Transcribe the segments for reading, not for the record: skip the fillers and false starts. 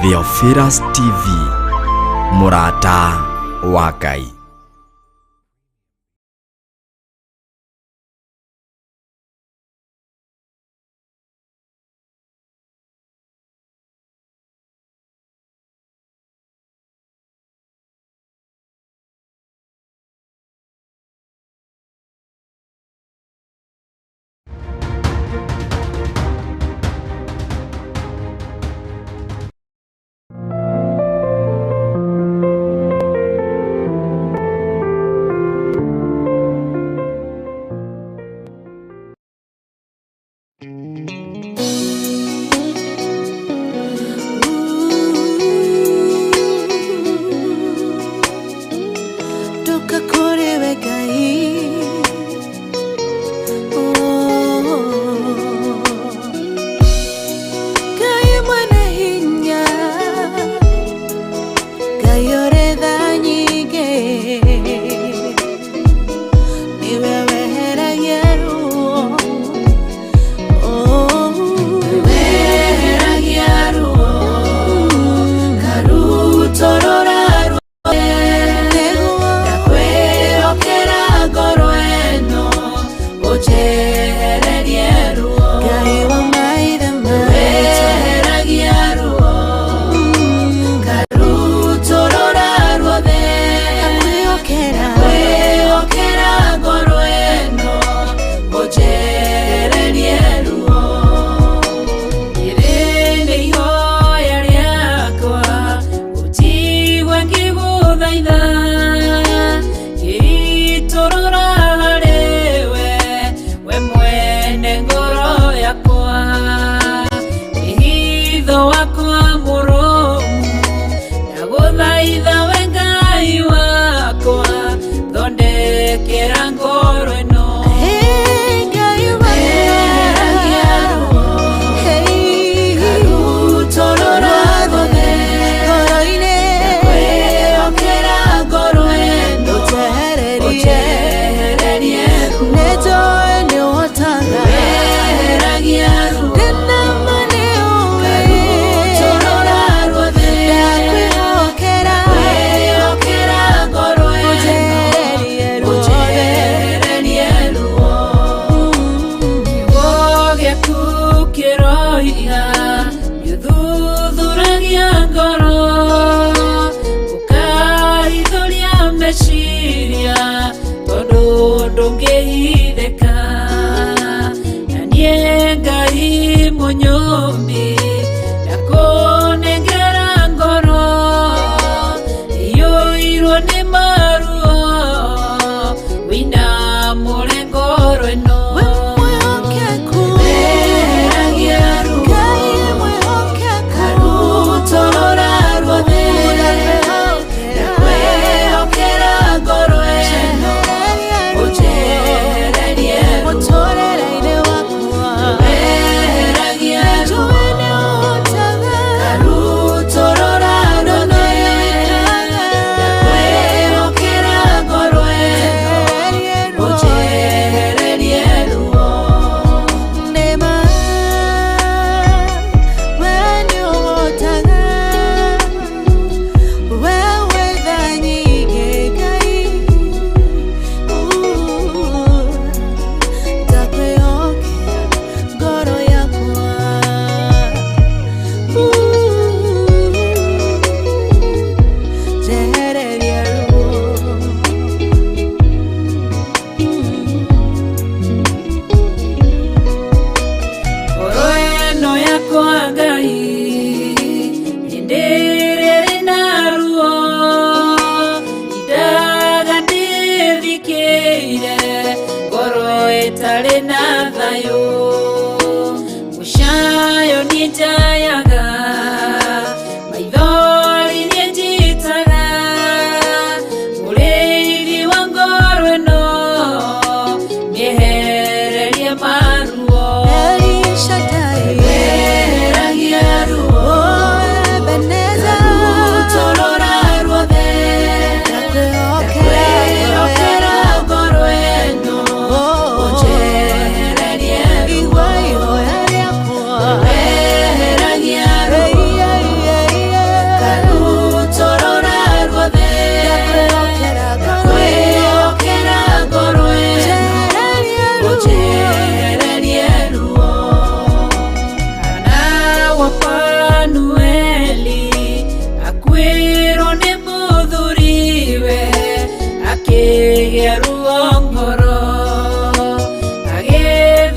Theophilus TV, Murata wa Ngai.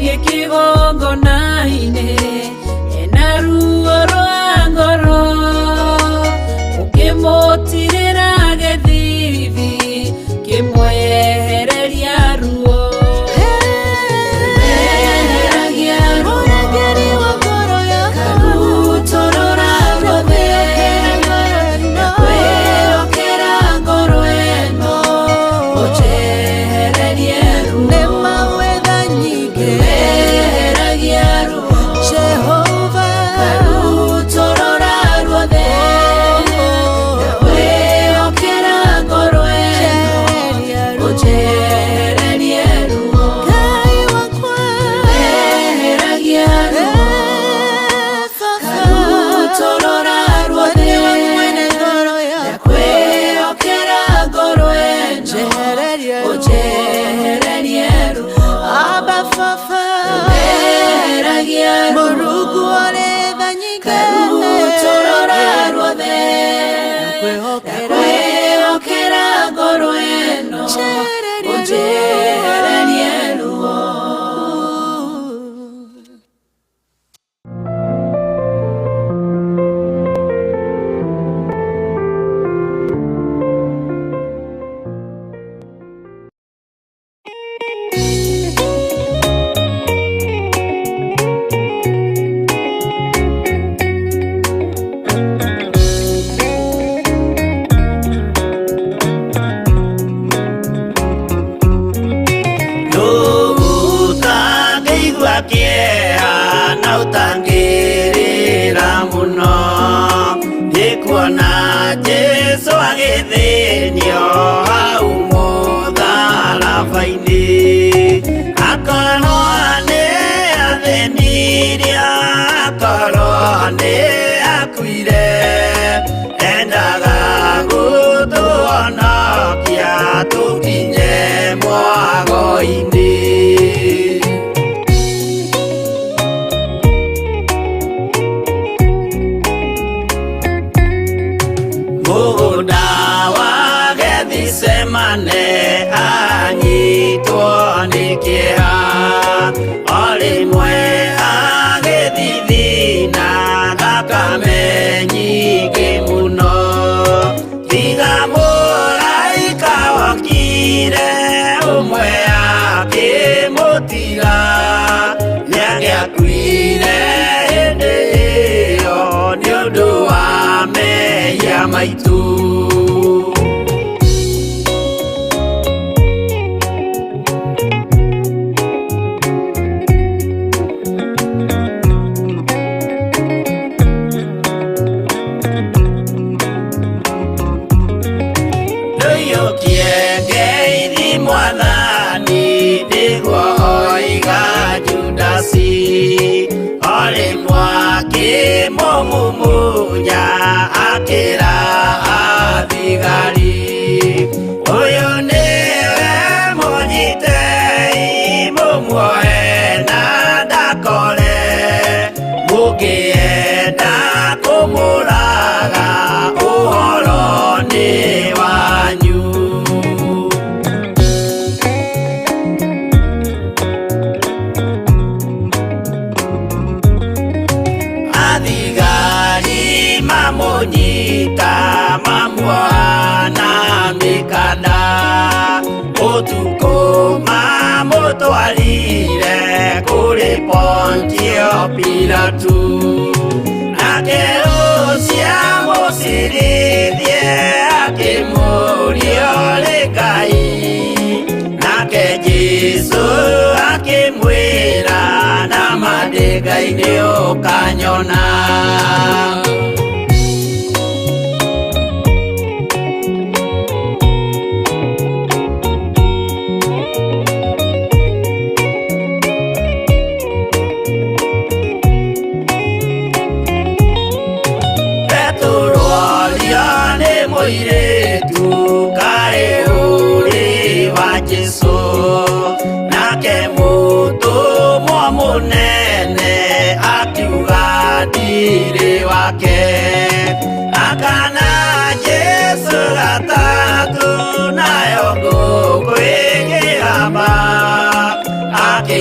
gĩkĩgongonainĩ ena ruo rwa ngoro ũkĩmũtirĩra gĩthithi kĩmwehereria ruo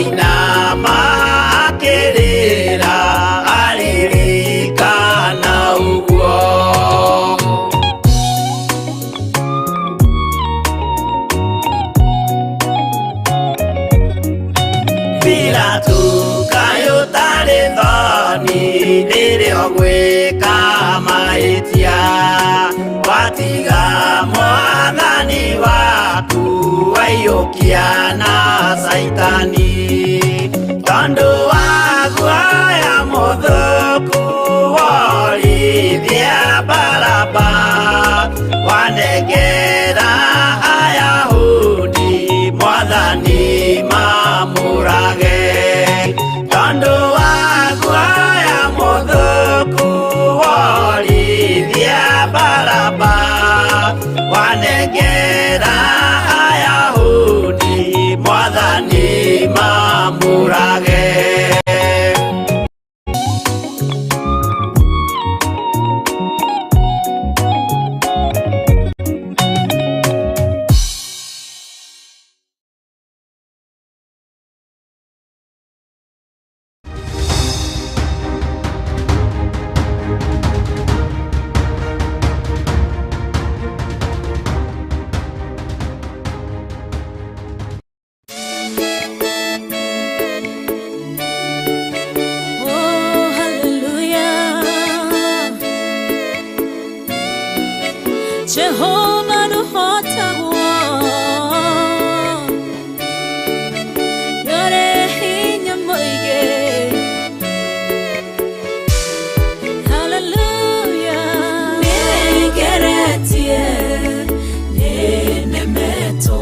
akainama akĩrĩra aririkana ũguo. Pilato kayo tarĩ thoni rĩrĩa ũgwĩka mahĩtia, watiga mwathani waku waiyũkia na Saitani, tondũ wa guoya mũthũku worithia Baraba, wanengera Ayahudi mwathani mamũrage. Tondũ wa guoya mũthũku worithia Baraba, wanengera Ayahudi mwathani mamũrage. Jehovah no hota yore hinya moige. Hallelujah. Negeretie nenemeto,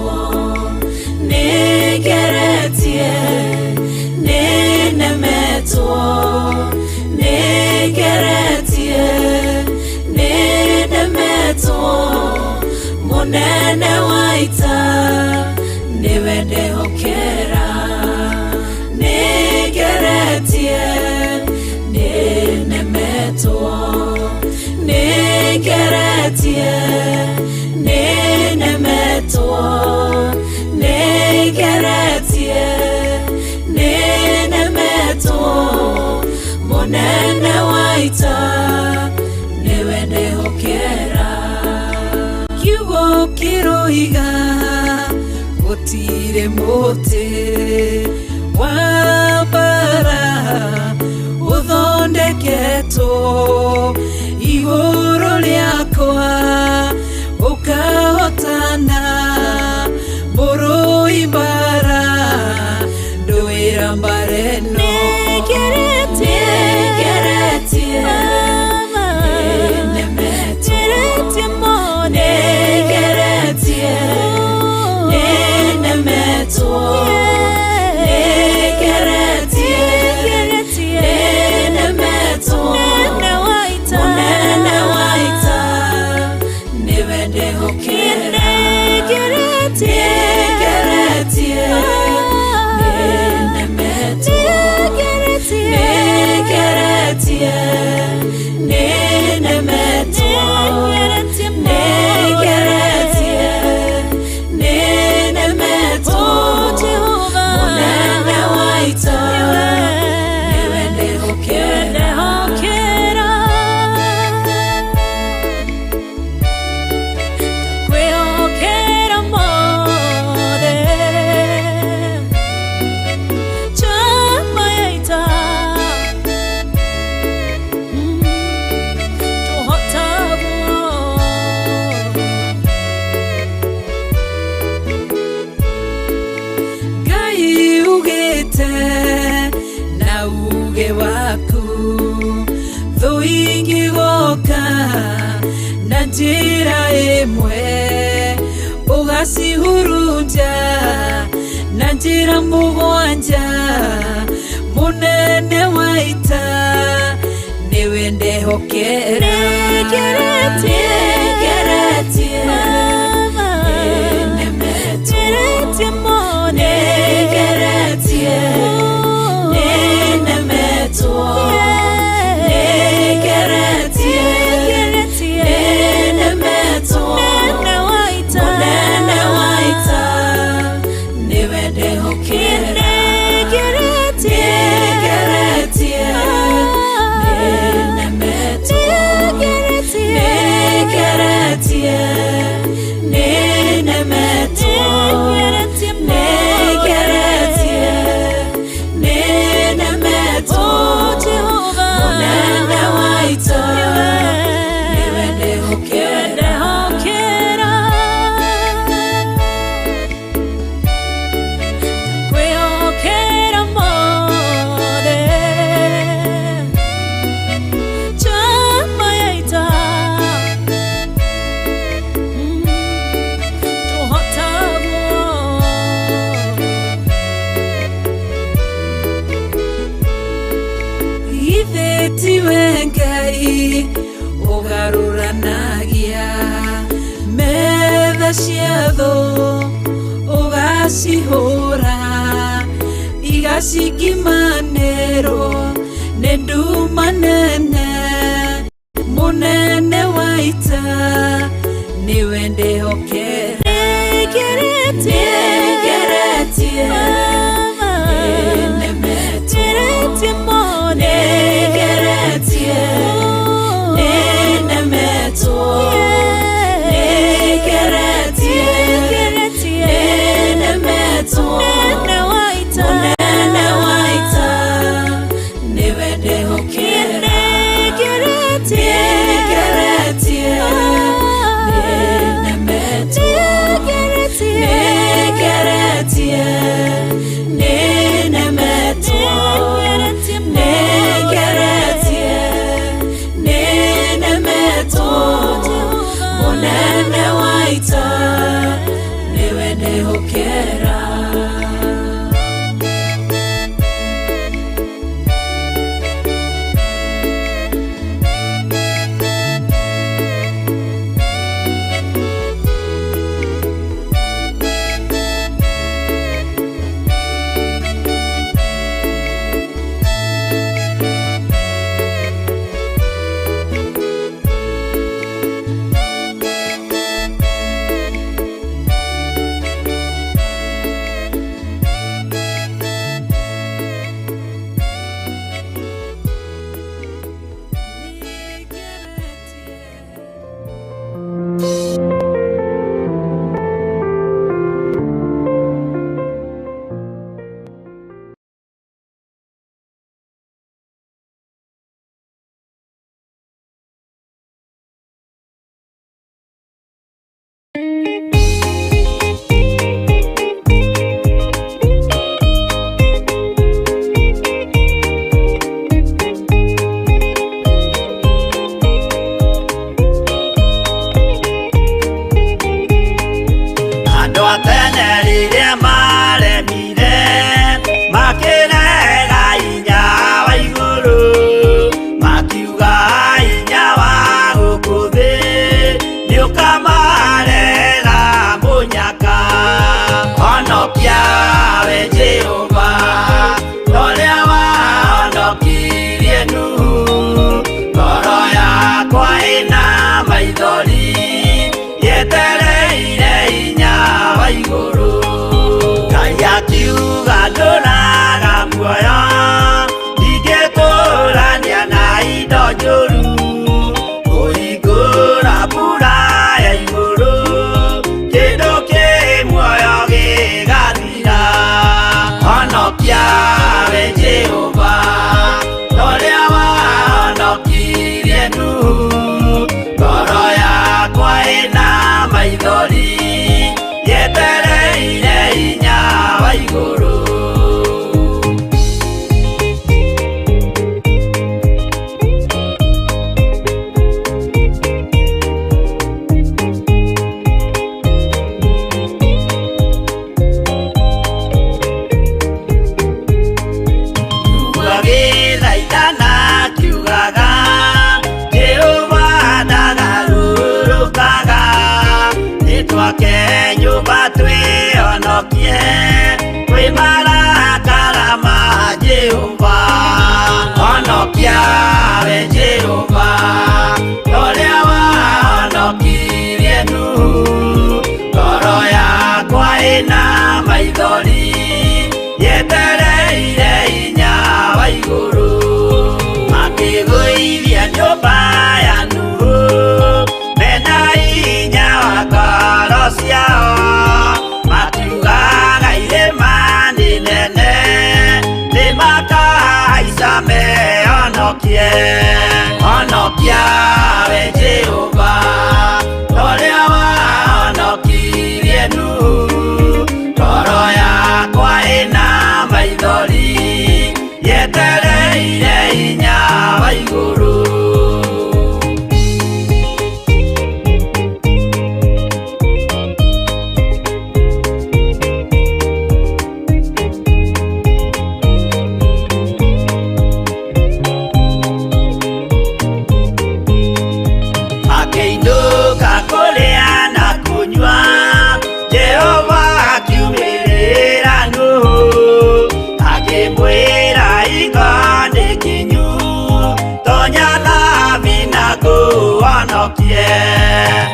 negeretie nenemeto, negeretie nenemeto. Munene waita niwe ndehokera, negeretie nenemetwo, negeretie nenemetwo, negeretie nenemetwo. Munene waita niwe ndehokera. Kiugo kiroiga gũtirĩ mũtĩ wa mbara ũthondeketwo igũrũ rĩakwa ũkahotana mũrũi mbara ndũĩra mbara ĩno. Njĩra ĩmwe ũgacihurunja na njĩra mũgwanja. Mũnene waita niwe ndehokera, negeretie nenemetwo, negeretie nenemetwo, negeretie nenemetwo. Munene waita niwe ndehokera. tiwe Ngai ugaruranagia metha cia thũ ugacihũra igacikimanĩrwo nĩ nduma nene mũnene wa ita nĩwe ndĩhokera nĩngeretie nĩnemetwo nĩngeretie nĩnemetwo nĩngeretie nĩnemetwo mũnene wa ita nĩwe ndĩhokera nĩngeretie nĩnemetwo nĩngeretie nĩnemetwo nĩngeretie nĩnemetwo mũnene wa ita nĩwe ndĩhokera.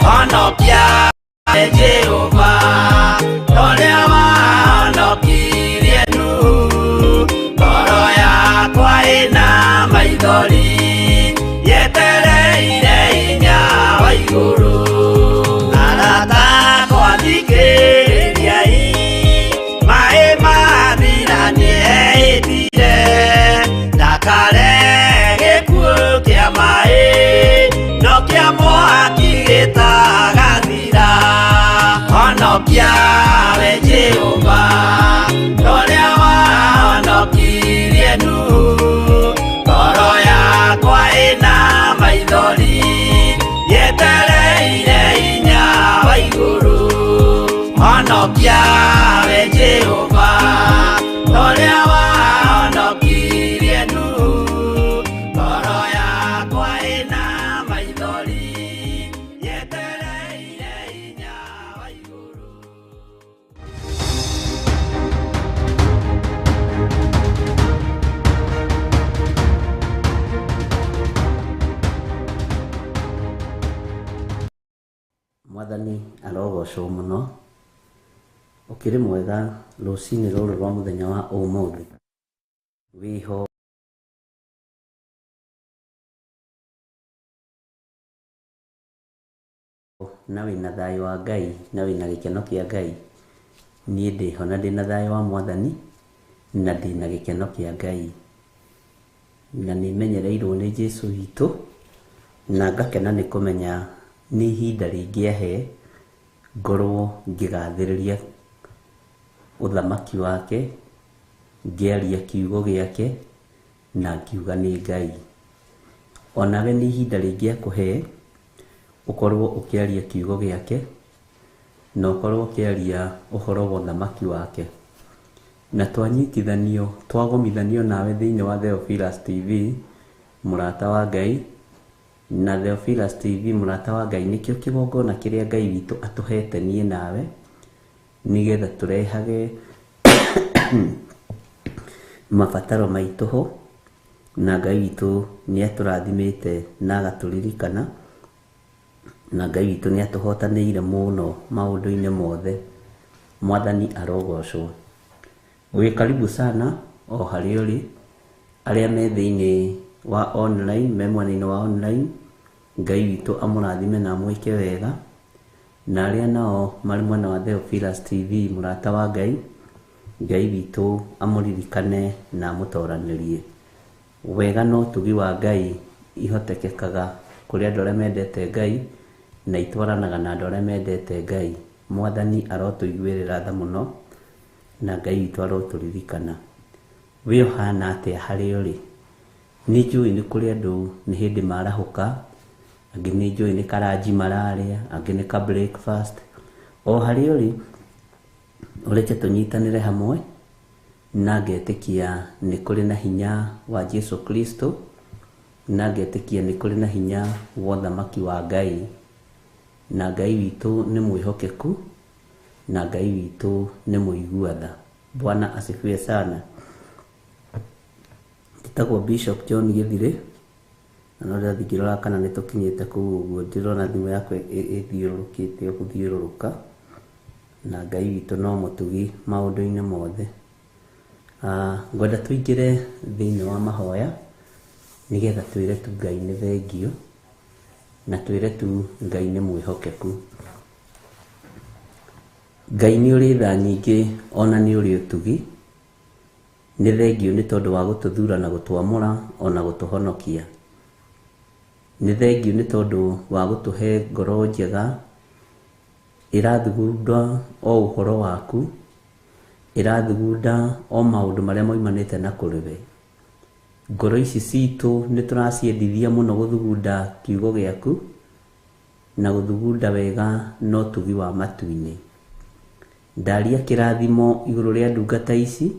honokia Jehova Toria wahonokirie Nuhu ngoro yakwa ĩna maithori yetereire hinya wa igũrũ arata akwa thikĩrĩriai maĩ mathira nĩehĩtire ndakare gĩkuũ kĩa maĩ no kĩa mwaki gĩtagathira honokia we Jehova Toria wahonokirie Nuhu ngoro yakwa ĩna maithori yetereire hinya wa igũrũ honokia we Jehova Toria wahonokirie Nuhu ngoro yakwa ĩna maithori yetereire hinya wa igũrũ. Mwathani arogocwo mũno ũkĩrĩ mwega rũcinĩ rũrũ rwa mũthenya wa ũmũthĩ wĩho na wĩna thayũ wa Ngai na wĩna gĩkeno kĩa Ngai. Niĩ ndĩho na ndĩna thayũ wa Mwathani na ndĩna gĩkeno kĩa Ngai na nĩmenyereirwo nĩ Jesũ witũ na ngakena nĩ kũmenya nĩ ihinda rĩngĩahe ngorwo ngĩgathĩrĩria ũthamaki wake ngĩaria kiugo gĩake na ngiuga nĩ Ngai. Onawe nĩ ihinda rĩngĩakũhe ũkorwo ũkĩaria kiugo gĩake na ũkorwo ũkĩaria ũhoro wa ũthamaki wake na twagomithanio nawe thĩinĩ wa Theophilus TV mũrata wa Ngai. Na Theophilus TV mũrata wa Ngai nĩkĩo kĩgongona kĩrĩa Ngai witũ atũhete niĩ nawe nĩgetha tũrehage mabataro maitũ ho na Ngai witũ nĩatũrathimĩte na agatũririkana na Ngai witũ nĩatũhotanĩire mũno maũndũ-inĩ mothe. Mwathani arogocwo. Wĩ karibu sana o harĩa ũrĩ arĩa me thĩinĩ wa online me mwena-inĩ wa online. Ngai witũ amũrathime na amwĩke wega na arĩa nao marĩ mwena wa Theophilus TV mũrata wa Ngai. Ngai witũ amũririkane na amũtoranĩrie. Wega no ũtugi wa Ngai ihotekekaga kũrĩ andũ arĩa mendete Ngai na itwaranaga na andũ arĩa mendete Ngai. Mwathani arotũiguĩrĩra tha mũno na Ngai witũ arotũririkana. Wĩ ũhana atĩa harĩa ũrĩ? Nĩ njũĩ nĩ kũrĩ andũ nĩ hĩndĩ marahũka, angĩ nĩ njũĩ nĩ karanji mararĩa, angĩ nĩ ka breakfast. O harĩa ũrĩ ũreke tũnyitanĩre hamwe na ngetĩkia nĩ kũrĩ na hinya wa Jesũ Kristo na ngetĩkia nĩ kũrĩ na hinya wa ũthamaki wa Ngai na Ngai witũ nĩ mwĩhokeku na Ngai witũ nĩ mũigua tha. Bwana asifiwe sana. Njĩtagwo Bishop John Gĩthirĩ na no ndĩrathiĩ ngĩrora kana nĩ tũkinyĩte kũu ũguo. Ndĩrona thimũ yakwa ĩthiũrũrũkĩte gũthiũrũrũka na Ngai witũ no mũtugi maũndũ-inĩ mothe. Ngwenda tũingĩre thĩinĩ wa mahoya nĩgetha twĩre tu Ngai nĩ thengio na twĩre tu Ngai nĩ mwĩhokeku. Ngai nĩ ũrĩ tha nyingĩ ona nĩ ũrĩ ũtugi. Nĩ thengio nĩ tondũ wa gũtũthura na gũtwamũra ona gũtũhonokia. Nĩ thengio nĩ tondũ wa gũtũhe ngoro njega ĩrathugunda o ũhoro waku, ĩrathugunda o maũndũ marĩa moimanĩte na kũrĩwe. Ngoro ici citũ nĩ tũraciendithia mũno gũthugunda kiugo gĩaku na gũthugunda wega no tugi wa matu-inĩ. Ndaria kĩrathimo igũrũ rĩa ndungata ici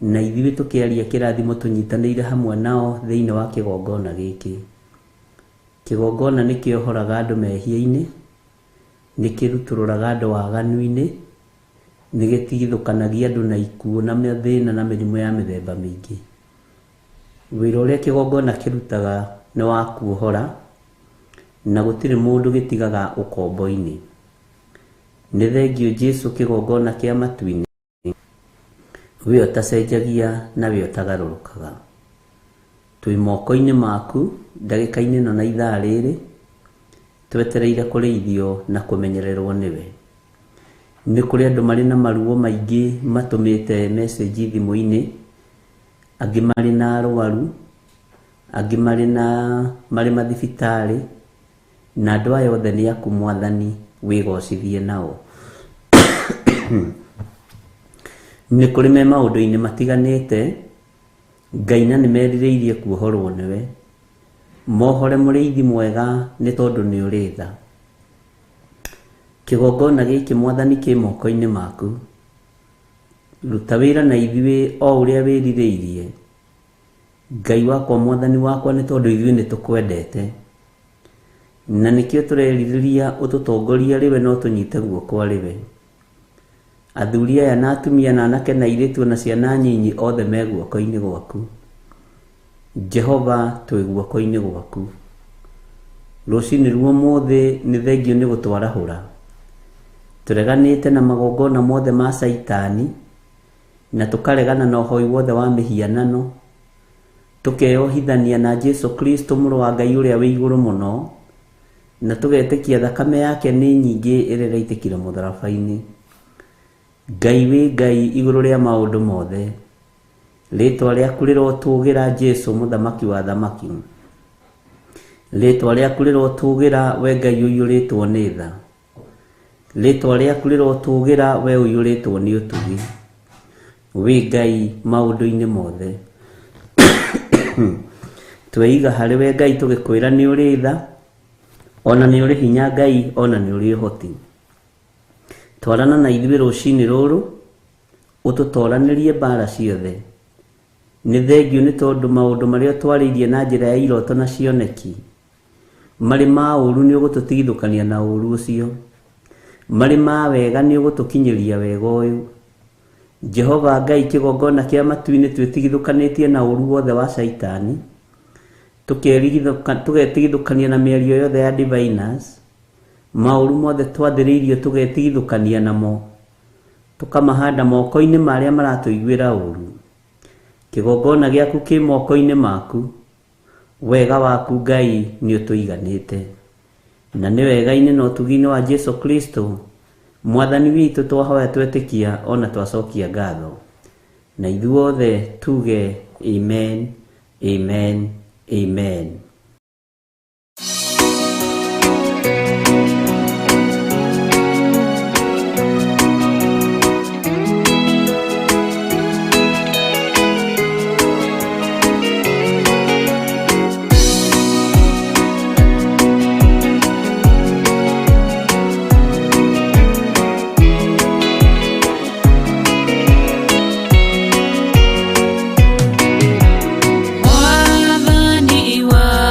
na ithuĩ tũkĩaria kĩrathimo tũnyitanĩire hamwe nao thĩinĩ wa kĩgongona gĩkĩ. Kĩgongona nĩ kĩohoraga andũ mehia-inĩ, nĩ kĩrutũrũraga andũ waganu-inĩ, nĩ gĩtigithũkanagia andũ na ikuũ na mathĩna na mĩrimũ ya mĩthemba mĩingĩ. Wĩra ũrĩa kĩgongona kĩrutaga nĩ wa kuohora, na gũtirĩ mũndũ gĩtigaga ũkombo-inĩ. Nĩ thengio Jesũ kĩgongona kĩa matu-inĩ, we ũtacenjagia na we ũtagarũrũkaga. Twĩ moko-inĩ maku ndagĩka-inĩ ĩno na ithaa rĩrĩ, twetereire kũrĩithio na kũmenyererwo nĩwe. Nĩ kũrĩ andũ marĩ na maruo maingĩ matũmĩte message thimũ-inĩ, angĩ marĩ na arwaru, angĩ marĩ mathibitarĩ, na andũ aya othe nĩ aku Mwathani, wĩgocithie nao. Nĩ kũrĩ me maũndũ-inĩ matiganĩte, Ngai na nĩ merirĩirie kuohorwo nĩwe. Mohore mũrĩithi mwega nĩ tondũ nĩ ũrĩ tha. Kĩgongona gĩkĩ Mwathani kĩ moko-inĩ maku. Ruta wĩra na ithuĩ o ũrĩa wĩrirĩirie. Ngai wakwa Mwathani wakwa nĩ tondũ ithuĩ nĩ tũkwendete, na nĩkĩo tũrerirĩria ũtũtongoria rĩwe no tũnyite guoko rĩwe. Athuri aya na atumia na anake na airĩtu na ciana nyinyi othe me guoko-inĩ gwaku. Jehova, twĩ guoko-inĩ gwaku. Rũcinĩ ruomũthĩ nĩ thengio nĩ gũtwarahũra. Tũreganĩte na magongona mothe ma Saitani, na tũkaregana na ũhoi wothe wa mĩhianano, tũkeyohithania na Jesũ Kristo mũrũ wa Ngai ũrĩa wĩ igũrũ mũno, na tũgetĩkia thakame yake nĩ nyingĩ ĩrĩa ĩraitĩkire mũtharaba-inĩ. Ngai wĩ Ngai igũrũ rĩa maũndũ mothe. Rĩtwa rĩaku rĩrotũgĩra Jesũ mũthamaki wa thamaki. Rĩtwa rĩaku rĩrotũgĩra we Ngai ũiyũrĩtwo nĩ tha. Rĩtwa rĩaku rĩrotũgĩra we ũiyũrĩtwo nĩ ũtugi. Wĩ Ngai maũndũ-inĩ mothe. Tweiga harĩ we Ngai tũgĩkwĩra nĩ ũrĩ tha, ona nĩ ũrĩ hinya Ngai, ona nĩ ũrĩ ũhoti. Twarana na ithuĩ rũcinĩ rũrũ, ũtũtoranĩrie mbara ciothe. Nĩ thengio nĩ tondũ maũndũ marĩa twarĩirie na njĩra ya iroto na cioneki, marĩ ma ũru nĩ ũgũtũtigithũkania na ũru ũcio, marĩ ma wega nĩ ũgũtũkinyĩria wega ũyũ. Jehova Ngai, kĩgongona kĩa matu-inĩ twĩtigithũkanĩtie na ũru wothe wa Saitani, tũgetigithũkania na mĩario yothe ya diviners, maũru mothe twathĩrĩirio tũgetigithũkania namo, tũkamahanda moko-inĩ marĩa maratũiguĩra ũru. Kĩgongona gĩaku kĩ moko-inĩ maku, wega waku Ngai nĩ ũtũiganĩte, na nĩ wega-inĩ na ũtugi-inĩ wa Jesũ Kristo Mwathani witũ twahoya twetĩkia ona twacokia ngatho, na ithuothe tuge amen, amen, amen. Mwathani wa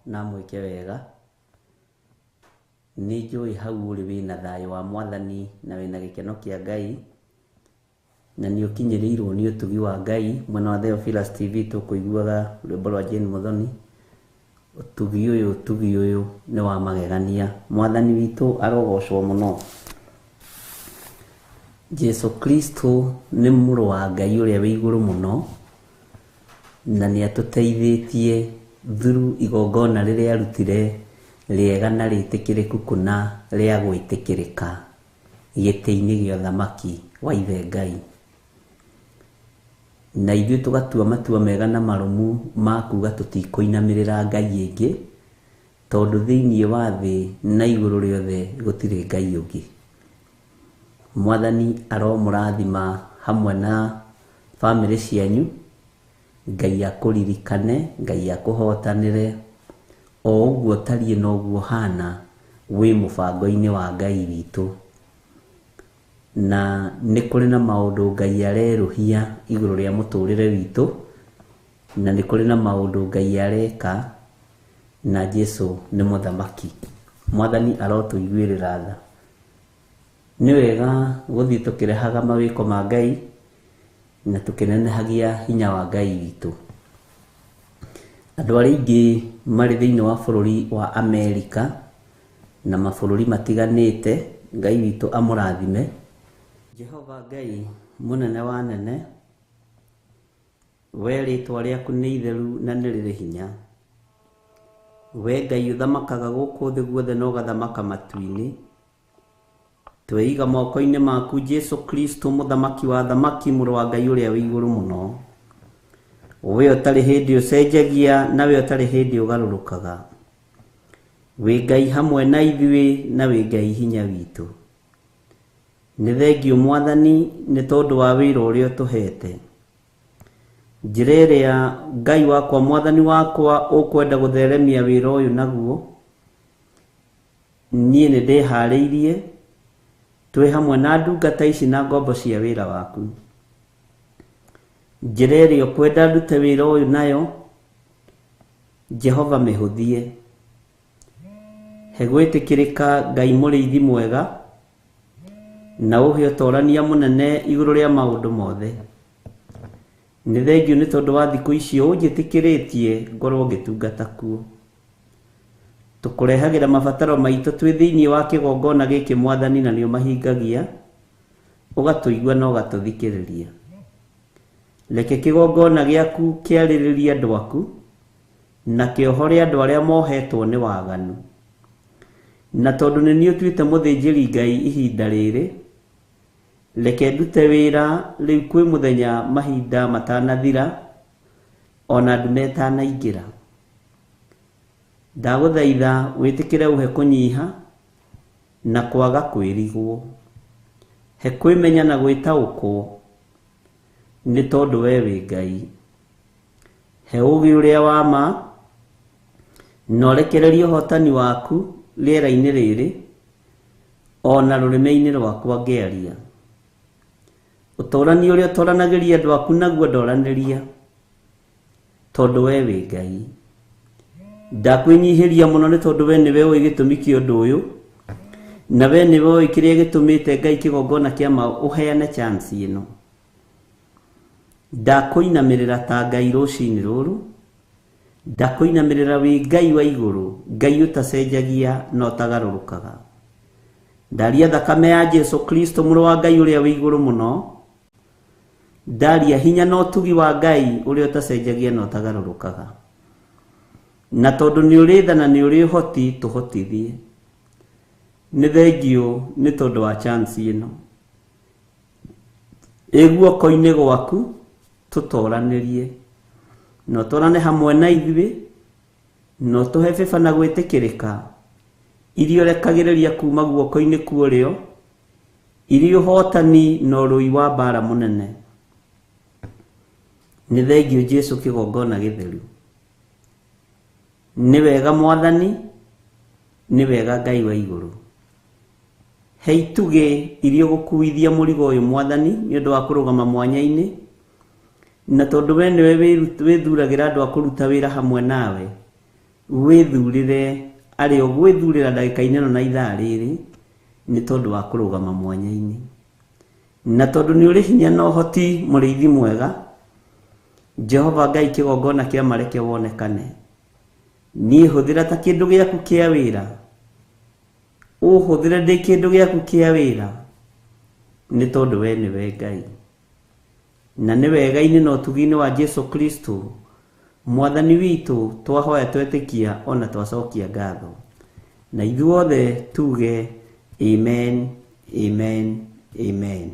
na mwĩke wega. Nĩ njũĩ hau ũrĩ wĩna thayũ wa Mwathani na wĩna gĩkeno kĩa Ngai, na nĩ ũkinyĩrĩirwo nĩ ũtugi wa Ngai. Mwena wa Theophilus TV tũkũiguaga rwĩmbo rwa Jane Muthoni. Ũtugi ũyũ nĩ wa magegania. Mwathani witũ arogocwo mũno. Jesu Kristo nĩ mũrũ wa Ngai ũrĩa wĩ igũrũ mũno, na nĩ atũteithĩtie through igongona rĩrĩa arutire rĩega na rĩtĩkĩrĩku kũna rĩa gwĩtĩkĩrĩka gĩtĩ-inĩ gĩa ũthamaki wa Ithe Ngai. Na ithuĩ tũgatua matua mega na marũmu ma kuga tũtikũinamĩrĩra Ngai ĩngĩ, tondũ thĩinĩ wa thĩ na igũrũ rĩothe gũtirĩ Ngai ũngĩ. Mwathani aromũrathima hamwe na bamĩrĩ cianyu. Ngai akũririkane, Ngai akũhotanĩre. O ũguo tariĩ na ũguo hana wĩ mũbango-inĩ wa Ngai witũ. Na nĩ kũrĩ na maũndũ Ngai arerũhia igũrũ rĩa mũtũrĩre witũ, na nĩ kũrĩ na maũndũ Ngai areka, na Jesu nĩ mũthamaki. Mwathani arotũiguĩrĩra tha. Nĩ wega gũthiĩ tũkĩrehaga mawĩko ma Ngai na tũkĩnenehagia hinya wa Ngai witũ. Andũ arĩa aingĩ marĩ thĩinĩ wa bũrũri wa Amerika na mabũrũri matiganĩte, Ngai witũ amũrathime. Jehova Ngai mũnene wa nene, we rĩtwa rĩaku nĩ itheru na nĩ rĩrĩ hinya. We Ngai ũthamakaga gũkũ thĩ guothe na ũgathamaka matu-inĩ. Tweiga moko-inĩ maku Jesu Kristo, mũthamaki wa thamaki, mũrũ wa Ngai ũrĩa wĩ igũrũ mũno. We ũtarĩ hĩndĩ ũcenjagia, na we ũtarĩ hĩndĩ ũgarũrũkaga. Wĩ Ngai hamwe na ithuĩ, na wĩ Ngai hinya witũ. Nĩ thengio Mwathani nĩ tondũ wa wĩra ũrĩa ũtũhete. Njĩra ĩrĩa Ngai wakwa, Mwathani wakwa, ũkwenda gũtheremia wĩra ũyũ naguo, niĩ nĩ ndĩharĩirie twĩ hamwe na ndungata ici na ngombo cia wĩra waku. Njĩra ĩrĩa ũkwenda ndute wĩra ũyũ nayo, Jehova mĩhũthie. He gwĩtĩkĩrĩka Ngai mũrĩithi mwega, na ũhe ũtorania mũnene igũrũ rĩa maũndũ mothe. Nĩ thengio nĩ tondũ wa thikũ icio ũnjĩtĩkĩrĩtie ngorwo ngĩtungata kuo. Tũkũrehagĩra mabataro maitũ twĩ thĩinĩ wa kĩgongona gĩkĩ Mwathani, na nĩ ũmahingagia, ũgatũigua na ũgatũthikĩrĩria. Reke kĩgongona gĩaku kĩarĩrĩrie andũ aku, na kĩohore andũ arĩa mohetwo nĩ waganu. Na tondũ nĩ niĩ ũtuĩte mũthĩnjĩri Ngai ihinda rĩrĩ, reke ndute wĩra rĩu kwĩ mũthenya mahinda matanathira, ona ndume ĩtanaingĩra. Ndagũthaitha wĩtĩkĩre ũhe kũnyiha na kwaga kwĩrigwo. He kwĩmenya na gwĩtaũkwo, nĩ tondũ we wĩ Ngai. He ũũgĩ ũrĩa wa ma, na ũrekererie ũhotani waku rĩera-inĩ rĩrĩ, ona rũrĩmĩ-inĩ rwakwa ngĩaria. Ũtorania ũrĩa ũtoranagĩria andũ aku naguo ndoranĩria, tondũ we wĩ Ngai. Ndakwĩnyihĩria mũno nĩ tondũ we nĩwe ũĩ gĩtũmi kĩa ũndũ ũyũ, na we nĩwe ũĩ kĩrĩa gĩtũmĩte Ngai kĩgongona kĩa ma ũheane chance ĩno. Ndakũinamĩrĩra ta Ngai rũcinĩ rũrũ, ndakũinamĩrĩra wĩ Ngai wa igũrũ, Ngai ũtacenjagia na ũtagarũrũkaga. Ndaria thakame ya Jesu Kristo, mũrũ wa Ngai ũrĩa wĩ igũrũ mũno. Ndaria hinya na ũtugi wa Ngai ũrĩa ũtacenjagia na ũtagarũrũkaga. Na tondũ nĩ ũrĩ tha na nĩ ũrĩ ũhoti, tũhotithie. Nĩ thengio nĩ tondũ wa chance ĩno. Guoko-inĩ gwaku tũtoranĩrie, na ũtwarane hamwe na ithuĩ, na ũtũhe bĩba na gwĩtĩkĩrĩka, iria ũrekagĩrĩria kuma guoko-inĩ kuorĩo, iria ũhotani na ũrũi wa mbara mũnene. Nĩ thengio Jesu kĩgongona gĩtheru. Nĩ wega Mwathani, nĩ wega Ngai wa igũrũ. He itugĩ iria ũgũkuithia mũrigo ũyũ Mwathani, nĩ ũndũ wa kũrũgama mwanya-inĩ, na tondũ we nĩwe wĩthuragĩra andũ a kũruta wĩra hamwe nawe, withurire ari gwithurira ndagika ineno na ithaa riri ni tondu wa kurugama mwanya-ini, na tondu ni uri hinya na uhoti muriithi mwega, Jehova Ngai kigongona kia mareke wonekane. Ni huthira ta kindu giaku kia wira, uhuthire ndi kindu giaku kia wira, ni tondu we niwe Ngai, na ni wega-ini na utugi-ini wa Jesu Kristo mwathani witu. Twahoya twetikia ona twacokia ngatho, na ithuothe tuge amen, amen, amen.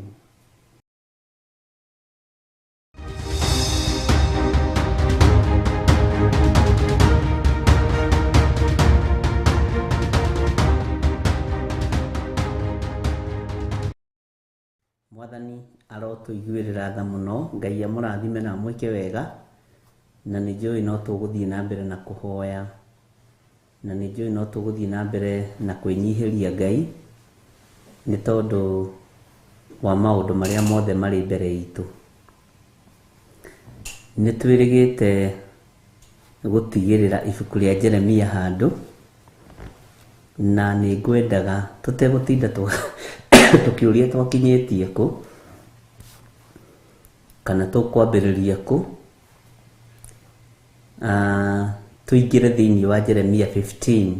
Mwathani arotuiguirira tha muno. Ngai amurathime na mwike wega, na nĩ njũĩ no tũgũthiĩ na mbere na kũhoya, na nĩ njũĩ no tũgũthiĩ na mbere na kwĩnyihĩria Ngai nĩ tondũ wa maũndũ marĩa mothe marĩ mbere itũ. Nĩ twĩrĩgĩte gũtigĩrĩra ibuku rĩa Jeremia handũ, na nĩ ngwendaga tũtegũtinda tũkĩũria twakinyĩtie kũ kana tũkwambĩrĩria kũ, tuingire thĩinĩ wa Jeremia 15.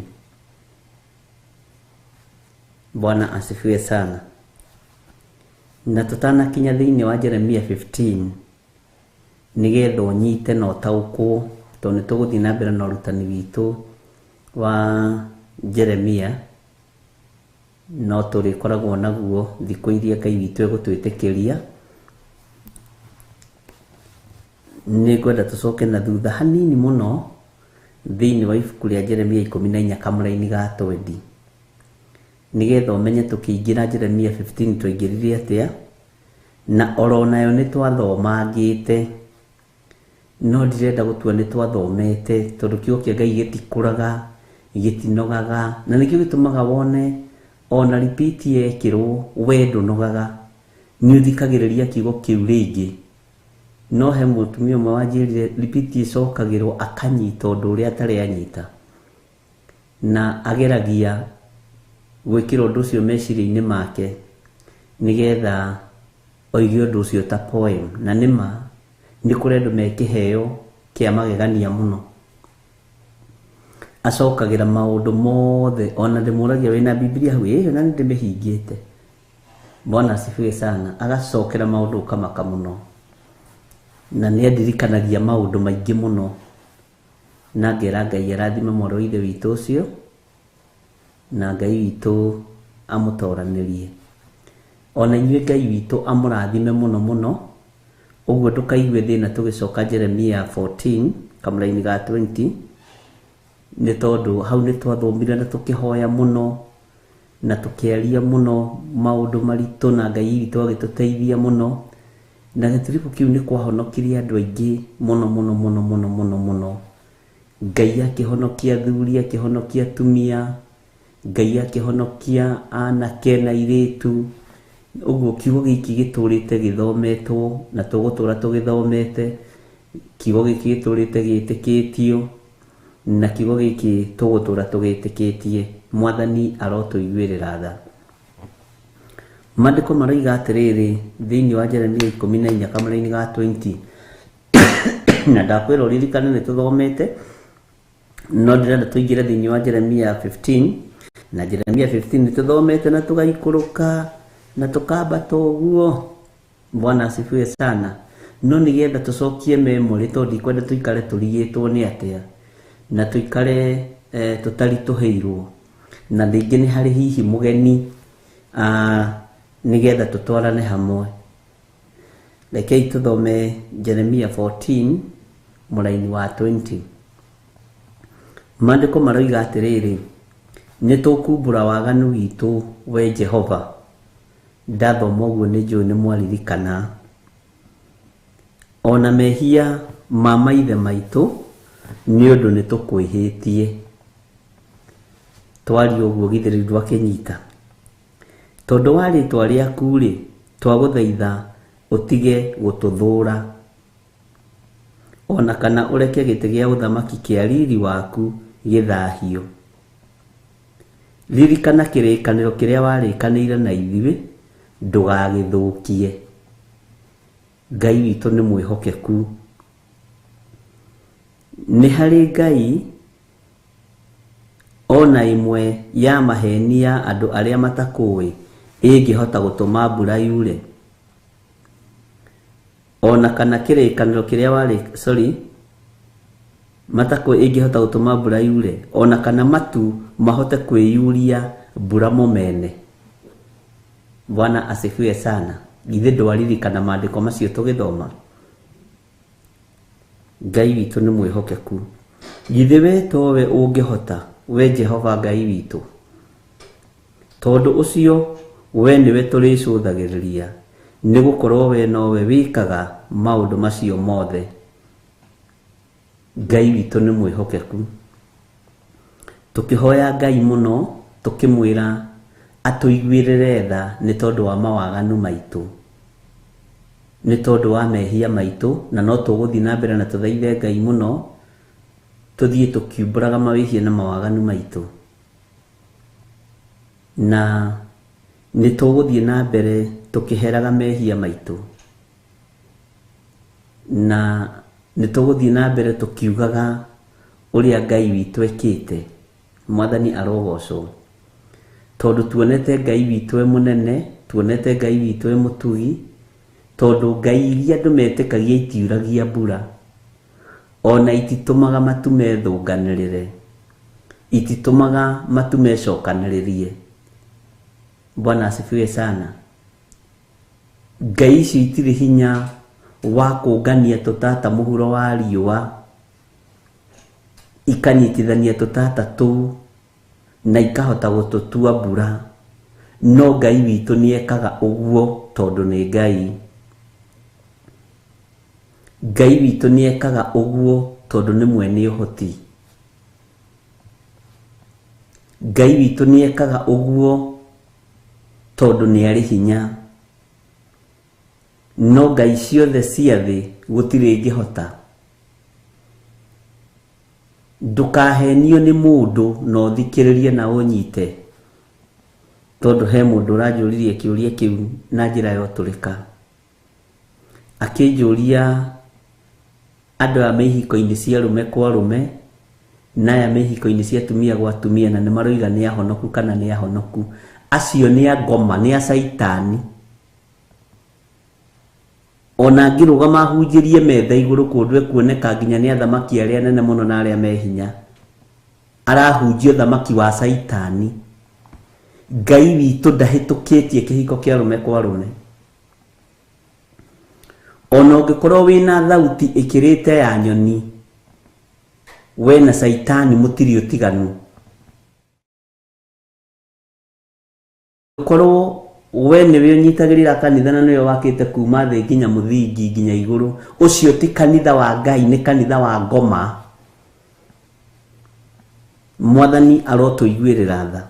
Bwana asifiwe sana. Na tutanakinya thĩinĩ wa Jeremia 15 nigetha ũnyite na ũtaũkwo, tondũ nĩ tũgũthiĩ na mbere na ũrutani witũ wa Jeremia, no tũrĩkoragwo naguo thikũ iria Ngai witũ egũtwĩtĩkĩria. Nĩ ngwenda tũcoke na thutha hanini mũno thĩinĩ wa ibuku rĩa Jeremia 14 kamũra-inĩ ga 20, nigetha ũmenye tũkĩingĩra Jeremia 15 twaingĩrire atĩa, na oro nayo nĩ twathomangĩte, no ndirenda gũtua nĩ twathomete, tondũ kiugo kĩa Ngai gĩtikũraga, gĩtinogaga, na nĩkĩo gĩtũmaga wone ona repeat yekĩrwo we ndũnogaga, nĩ ũthikagĩrĩria kiugo kĩu rĩngĩ. No he mũtumia ũmwe wanjĩrire repeat ĩcokagĩrwo akanyita ũndũ ũrĩa atarĩ anyita, na ageragia gwĩkĩra ũndũ ũcio meciria-inĩ make nigetha oige ũndũ ũcio ta poem. Na nĩma nĩ kũrĩ andũ mekĩheo kĩa magegania mũno, acokagĩra maũndũ mothe, ona ndĩmũragia wĩna Biblia hau, na nĩ ndĩmĩhingĩte. Bwana asifiwe sana. Agacokera maũndũ ũkamaka mũno, na nĩ andirikanagia maũndũ maingĩ mũno, na ngera Ngai arathime mwarĩ wa ithe witũ ũcio, na Ngai witũ amũtoranĩrie. Ona inyuĩ Ngai witũ amũrathime mũno mũno. Ũguo ndũkaigue thĩna tũgĩcoka Jeremia 14 kamũra-inĩ ga 20, nĩ tondũ hau nĩ twathomire na tũkĩhoya mũno na tũkĩaria mũno maũndũ maritũ, na Ngai witũ agĩtũteithia mũno, na gĩtiribũ kĩu nĩ kwahonokirie andũ aingĩ mũno mũno mũno mũno mũno mũno. Ngai akĩhonokia athuri, akĩhonokia atumia, Ngai akĩhonokia anake na airĩtu. Ũguo kiugo gĩkĩ gĩtũrĩte gĩthometwo na tũgũtũra tũgĩthomete, kiugo gĩkĩ gĩtũrĩte gĩtĩkĩtio, na kiugo gĩkĩ tũgũtũra tũgĩtĩkĩtie. Mwathani arotũiguĩrĩra tha. Maandĩko maroiga atĩrĩrĩ thĩinĩ wa Jeremia 14 kamũra-inĩ ga 20, na ndakwĩra ũririkane nĩ tũthomete, no ndĩrenda tũingĩre thĩinĩ wa Jeremia 15. Na Jeremia 15 nĩ tũthomete na tũgaikũrũka na tũkambata ũguo. Bwana asifiwe sana. No nĩgetha tũcokie memory, tondũ ndikwenda tũikare tũrigĩtwo nĩ atĩa, na tũikare tũtaritũhĩirwo, na rĩngĩ nĩ harĩ hihi mũgeni, nigetha tũtwarane hamwe. Rekei tũthome Jeremia 14 mũra-inĩ wa 20. Maandĩko maroiga atĩrĩrĩ, nĩ tũkumbũra waganu witũ we Jehova. Ndathoma ũguo nĩ njũĩ nĩ mwaririkana. Ona mehia ma maithe maitũ nĩ ũndũ nĩ tũkwĩhĩtie. Twaria ũguo githĩrĩ ndwakĩnyita. Tondũ wa rĩĩtwa rĩaku-rĩ, twagũthaitha ũtige gũtũthũra, ona kana ũreke gĩtĩ gĩa ũthamaki kĩa riri waku gĩthahio. Ririkana kĩrĩkanĩro kĩrĩa warĩkanĩire na ithuĩ, ndũgagĩthũkie. Ngai witũ nĩ mwĩhokeku. Nĩ harĩ Ngai ona imwe ya maheni ya andũ arĩa matakũĩ ĩngĩhota gũtũma mbura yure? Ona kana kĩrĩkanĩro kĩrĩa matakũĩ ĩngĩhota gũtũma mbura yure? Ona kana matu mahote kwĩyuria mbura mũmene? Bwana asifiwe sana. Githĩ ndwaririkana maandĩko macio tũgĩthoma? Ngai witũ nĩ mwĩhokeku. Githĩ we towe ũngĩhota, we Jehova Ngai witũ? Tondũ ũcio we nĩwe tũrĩcũthagĩrĩria, nĩgũkorwo we nowe wĩkaga maũndũ macio mothe. Ngai witũ nĩ mwĩhokeku. Tũkĩhoya Ngai mũno, tũkĩmwĩra atũiguĩrĩre tha nĩ tondũ wa mawaganu maitũ, nĩ tondũ wa mehia maitũ, na no tũgũthiĩ na mbere na tũthaithe Ngai mũno, tũthiĩ tũkiumbũraga mawĩhia na mawaganu maitũ, na nĩ tũgũthiĩ na mbere tũkĩheraga mehia maitũ, na nĩ tũgũthiĩ na mbere tũkiugaga ũrĩa Ngai witũ ekĩte. Mwathani arogocwo, tondũ tuonete Ngai witũ e mũnene, tuonete Ngai witũ e mũtugi, tondũ ngai iria andũ metĩkagia itiuragia mbura, ona ititũmaga matu methũnganĩrĩre, ititũmaga matu mecokanĩrĩrie. Bwana asifiwe sana. Ngai icio itirĩ hinya wa kũngania tũtata mũhuro wa riũa, ikanyitithania tũtata tũu na ikahota gũtũtua mbura. No Ngai witũ nĩekaga ũguo tondũ nĩ Ngai. Ngai witũ nĩekaga ũguo tondũ nĩ mwene ũhoti. Ngai witũ nĩekaga ũguo tondũ nĩ arĩ hinya. No ngai ciothe cia thĩ gũtirĩ ĩngĩhota. Ndũkahenio nĩ mũndũ na ũthikĩrĩrie na ũnyite, tondũ he mũndũ ũranjũririe kĩũria kĩu na njĩra ya ũtũrĩka, akĩnjũria andũ a mĩhiko-inĩ cia rũme kwa rũme na aya mĩhiko-inĩ cia atumia gwa atumia, na nĩ maroiga nĩ ahonoku kana nĩ ahonoku. Acio nĩ a ngoma, nĩ a Saitani. Ona ngĩrũgama hunjĩrie metha igũrũ kũndũ ekuoneka nginya nĩ athamaki arĩa nene mũno na arĩa me hinya, arahunjia thamaki wa Saitani. Ngai witũ ndahĩtũkĩtie kĩhiko kĩa rũme kwa rũme. Ona ũngĩkorwo wĩna thauti ĩkĩrĩte ya nyoni, we na Saitani mũtirĩ ũtiganu. Ũkorwo we nĩwe ũnyitagĩrĩra kanitha na nĩwe wakĩte kuma thĩ nginya mũthingi nginya igũrũ, ũcio ti kanitha wa Ngai, nĩ kanitha wa ngoma. Mwathani arotũiguĩrĩra tha.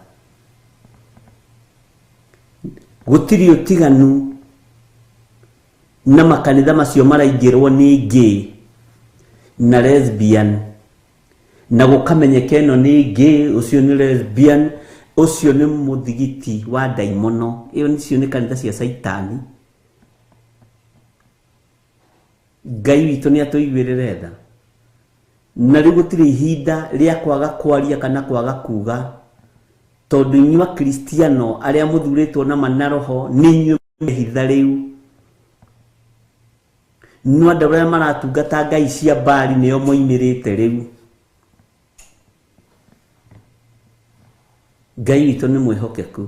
Gũtirĩ ũtiganu na makanitha macio maraingĩrwo nĩ gay na lesbian, na gũkamenyeka ĩno nĩ gay, ũcio nĩ lesbian, ũcio nĩ mũthigiti wa ndaimono. Ĩyo nĩcio nĩ kanitha cia Saitani. Ngai witũ nĩ atũiguĩrĩre tha, na rĩu gũtirĩ ihinda rĩa kwaga kwaria kana kwaga kuga, tondũ inyuĩ Akristiano arĩa mũthurĩtwo na manaroho nĩ inyuĩ mehitha rĩu. No andũ arĩa maratungata ngai cia Baali nĩo moimĩrĩte rĩu. Ngai witũ nĩ mwĩhokeku.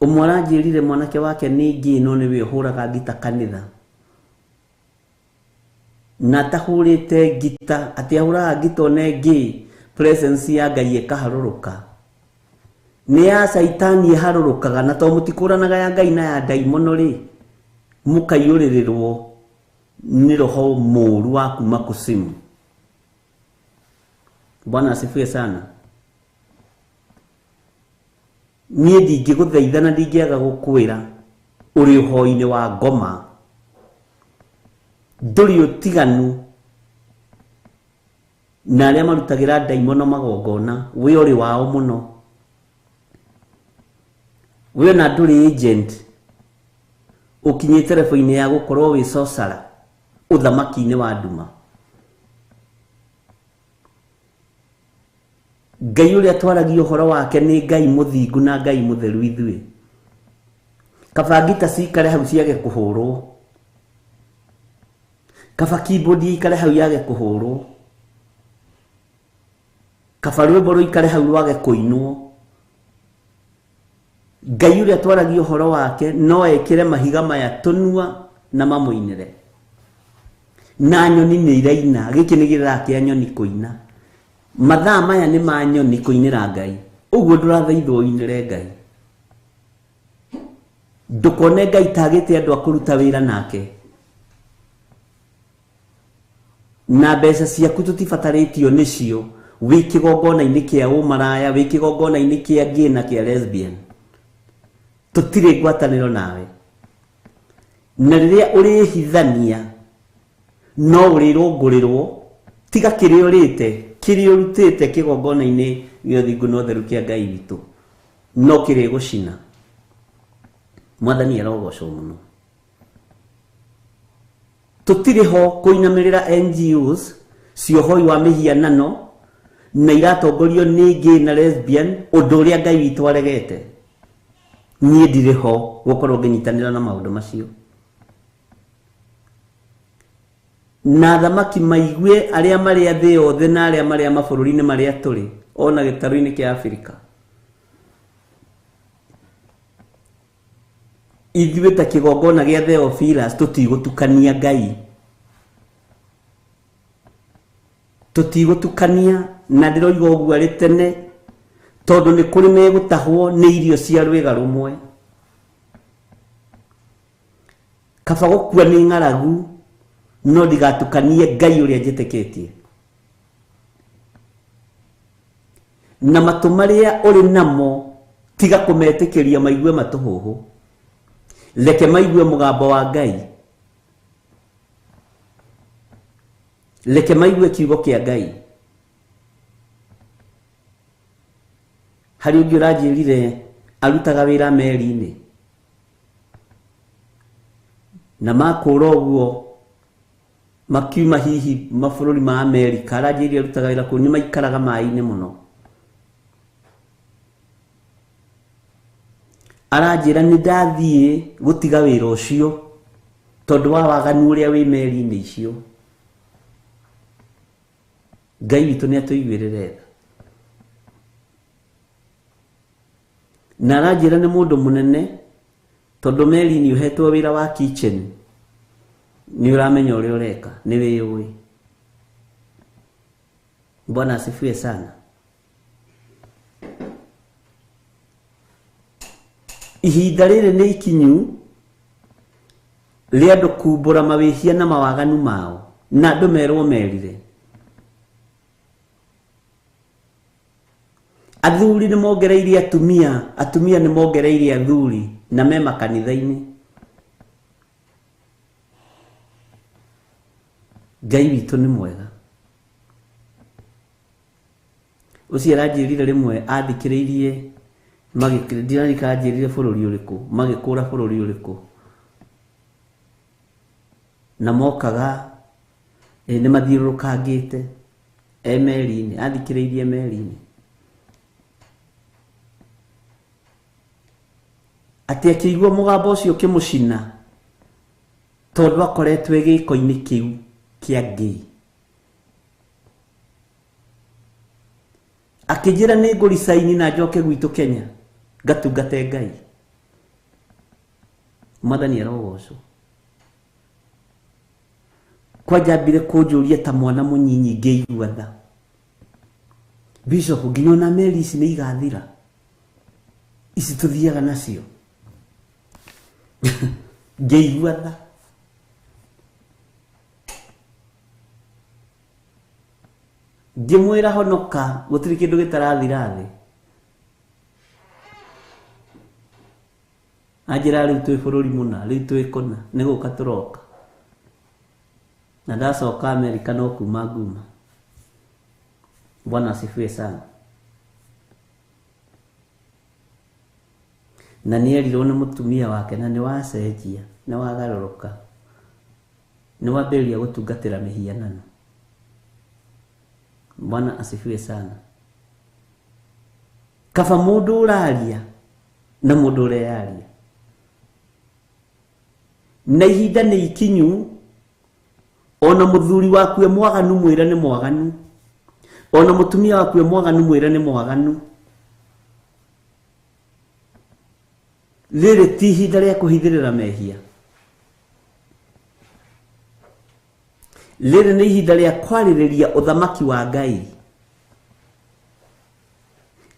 Ũmwe aranjĩrire mwanake wake nĩ ngĩ no nĩwe ũhũraga ngita kanitha, na atahũrĩte ngita, atĩ ahũraga ngita one ngĩ, presence ya Ngai ĩkaharũrũka. Nĩ ya Saitani ĩharũrũkaga, na to mũtikũranaga ya Ngai na ya ndaimono rĩ, mũkaiyũrĩrĩrwo nĩ roho mũũru wa kuma kuzimu. Bwana asifiwe sana. Niĩ ndingĩgũthaitha na ndingĩaga gũkwĩra ũrĩ ũhoi-inĩ wa ngoma, ndũrĩ ũtiganu na arĩa marutagĩra ndaimono magongona wĩ ũrĩ wao mũno. Wĩ ona ndũrĩ agent ũkinyĩte level-inĩ ya gũkorwo wĩ sorcerer ũthamaki-inĩ wa nduma. Ngai ũrĩa twaragia ũhoro wake nĩ Ngai mũthingu na Ngai mũtheru ithuĩ. Kaba ngita cikare hau ciage kũhũrwo, kaba keyboard ikare hau yage kũhũrwo, kaba rwĩmbo rũikare hau rwage kũinwo. Ngai ũrĩa twaragia ũhoro wake no ekĩre mahiga maya tũnua na mamũinĩre. Na nyoni nĩ iraina, gĩkĩ nĩ gĩthaa kĩa nyoni kũina. Mathaa maya nĩ ma nyoni kũinĩra Ngai. Ũguo ndũrathaithwo ũinĩre Ngai. Ndũkone Ngai tagĩte andũ a kũruta wĩra nake. Na mbeca ciaku tũtibatarĩtio nĩcio wĩ kĩgongona-inĩ kĩa ũmaraya, wĩ kĩgongona-inĩ kĩa gay na kĩa lesbian. Tũtirĩ ngwatanĩro nawe. Na rĩrĩa ũrĩhithania no ũrĩrũngũrĩrwo, tiga kĩrĩa ũrĩte, kĩrĩa ũrutĩte kĩgongona-inĩ gĩa ũthingu na ũtheru kĩa Ngai witũ no kĩrĩ gũcina. Mwathani arogocwo mũno. Tũtirĩ ho kũinamĩrĩra NGOs ciohoi wa mĩhianano na iratongorio nĩ gay na lesbian, ũndũ ũrĩa Ngai witũ aregete. Niĩ ndirĩ ho gũkorwo ngĩnyitanĩra na maũndũ macio. Na athamaki maigue arĩa marĩ thĩ yothe na arĩa marĩ mabũrũri-inĩ marĩa tũrĩ, ona gĩtarũ-inĩ kĩa Afrika. Ithuĩ ta kĩgongona gĩa Theophilus tũtigũtukania Ngai. Tũtigũtukania, na ndĩroiga ũguo arĩ tene, tondũ nĩ kũrĩ megũtahwo nĩ irio cia rwĩga rũmwe. Kaba gũkua nĩ ng'aragu, no ndigatukanie Ngai ũrĩa njĩtĩkĩtie. Na matũ marĩa ũrĩ namo tiga kũmetĩkĩria maigue matũhũhũ. Reke maigue mũgambo wa Ngai. Reke maigue kiugo kĩa Ngai. Harĩ ũngĩ ũranjĩrire arutaga wĩra meri-inĩ, na makũra ũguo makiuma hihi mabũrũri ma Amerika, aranjĩrire arutaga wĩra kũu, nĩ maikaraga maĩ-inĩ mũno. Aranjĩra nĩ ndathiĩ gũtiga wĩra ũcio tondũ wa waganu ũrĩa wĩ meri-inĩ icio. Ngai witũ nĩ atũiguĩrĩre tha. Na aranjĩra nĩ mũndũ mũnene tondũ meri-inĩ ũhetwo wĩra wa kitchen, nĩ ũramenya ũrĩa ũreka, nĩ wĩũĩ. Bwana asifiwe sana. Ihinda rĩrĩ nĩ ikinyu rĩa andũ kumbũra mawĩhia na mawaganu mao, na andũ merwo merire. Athuri nĩ mongereire atumia, atumia nĩ mongereire athuri, na me makanitha-inĩ. Ngai witũ nĩ mwega. Ũcio aranjĩrire rĩmwe athikĩrĩirie ndirarika anjĩrire bũrũri ũrĩkũ, magĩkũra bũrũri ũrĩkũ. Na mokaga nĩ mathiũrũrũkangĩte meri-inĩ, athikĩrĩirie meri-inĩ. Atĩ akĩigua mũgambo ũcio ũkĩmũcina tondũ akoretwo gĩko-inĩ kĩu kĩa Ngai. Akĩnjĩra nĩ ngũricaini na njoke gwitũ Kenya ngatungate Ngai. Mwathani arogocwo. Kwajambire kũnjũria ta mwana mũnyinyi ngĩigua tha. Bishop, nginya ona meri ici nĩ igathira, ici tũthiaga nacio. Ngĩigua tha. Ngĩmwĩra honoka, gũtirĩ kĩndũ gĩtarathira thĩ. Anjĩra rĩu twĩ bũrũri mũna, rĩu twĩ kũna, nĩ gũka tũroka. Na ndacoka Amerika no kuma nguma. Bwana asifiwe sana. Na nierirwo nĩ mũtumia wake na nĩ wacenjia, nĩ wagarũrũka, nĩ wambĩrĩria gũtungatĩra mĩhianano. Bwana asifiwe sana. Kaba mũndũ ũraria na mũndũ ũreyaria, na ihinda nĩ ikinyu, ona mũthuri waku e mwaganu mwĩra nĩ mwaganu, ona mũtumia waku e mwaganu mwĩra nĩ mwaganu. Rĩrĩ ti ihinda rĩa kũhithĩrĩra mehia. Rĩrĩ nĩ ihinda rĩa kwarĩrĩria ũthamaki wa Ngai.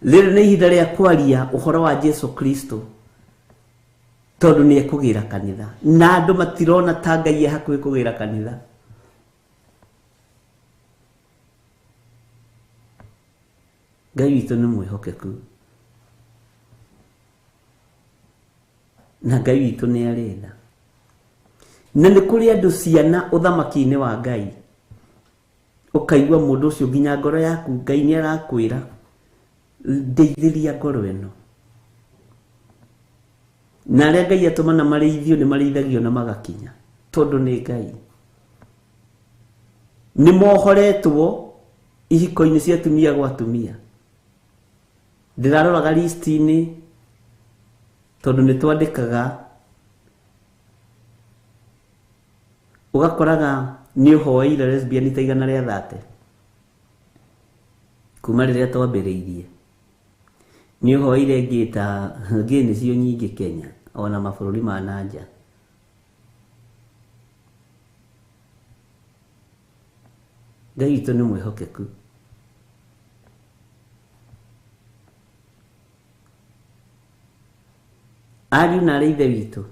Rĩrĩ nĩ ihinda rĩa kwaria ũhoro wa Jesu Kristo, tondũ nĩ ekũgĩra kanitha, na andũ matirona ta Ngai e hakuhĩ kũgĩra kanitha. Ngai witũ nĩ mwĩhokeku, na Ngai witũ nĩ arĩtha. Na nĩ kũrĩ andũ ciana ũthamaki-inĩ wa Ngai, ũkaigua mũndũ ũcio nginya ngoro yaku Ngai nĩ arakwĩra ndeithĩria ngoro ĩno. Na arĩa Ngai atũmana marĩithio nĩ marĩithagio na magakinya, tondũ nĩ Ngai. Nĩ mohoretwo ihiko-inĩ cia atumia gwa atumia. Ndĩraroraga list-inĩ, tondũ nĩ twandĩkaga, ũgakoraga nĩ ũhoeire lesbian ta 130 kuma rĩrĩa twambĩrĩirie. Nĩ ũhoeire ngĩ ta ngĩ nĩcio nyingĩ Kenya, ona mabũrũri ma nanja. Ngai witũ nĩ mwĩhokeku. Ariũ na arĩ ithe witũ,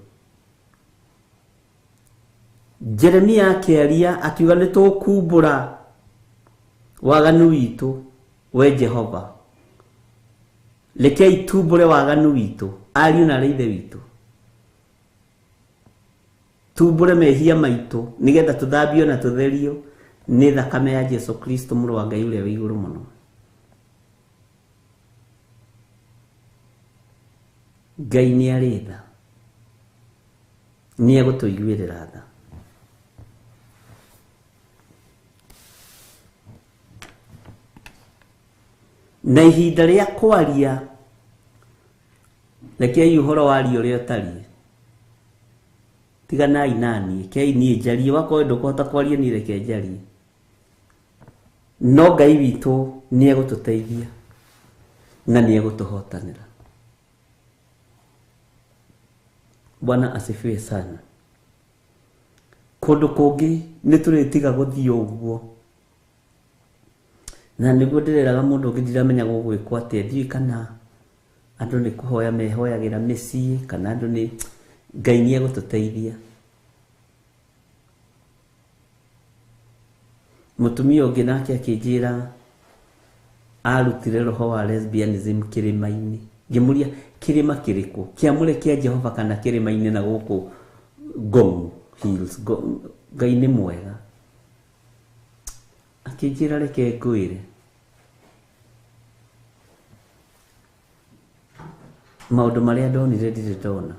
Jeremia akĩaria akiuga nĩ tũkumbũra waganu witũ, we Jehova. Rekei tumbũre waganu witũ, ariũ na arĩ ithe witũ. Tumbũre mehia maitũ, nĩgetha tũthambio na tũtherio nĩ thakame ya Jesu Kristo mũrũ wa Ngai ũrĩa wĩ igũrũ mũno. Ngai nĩ arĩ tha, nĩ egũtũiguĩrĩra tha. Na ihinda rĩa kwaria, rekei ũhoro wario ũrĩa ũtariĩ. Tiganai naniĩ, kei niĩ njarie, wakorwo ndũkũhota kwaria niĩ reke njarie. No Ngai witũ nĩ egũtũteithia na nĩ egũtũhotanĩra. Bwana asifiwe sana. Kũndũ kũngĩ nĩ tũrĩtiga gũthiĩ ũguo, na nĩguo ndĩreraga mũndũ ũngĩ ndiramenya gũgwĩkwo atĩa. Ndiũĩ kana andũ nĩ kũhoya mehoyagĩra mĩciĩ, kana andũ nĩ Ngai nĩ egũtũteithia. Mũtumia ũngĩ nake akĩnjĩra arutire roho wa lesbianism kĩrĩma-inĩ. Ngĩmũria kĩrĩma kĩrĩkũ? Kĩamũre kĩa Jehova kana kĩrĩma-inĩ na gũkũ Ngong Hills? Ngai nĩ mwega. Akĩnjĩra reke ngwĩre, maũndũ marĩa ndonire ndirĩ ndona.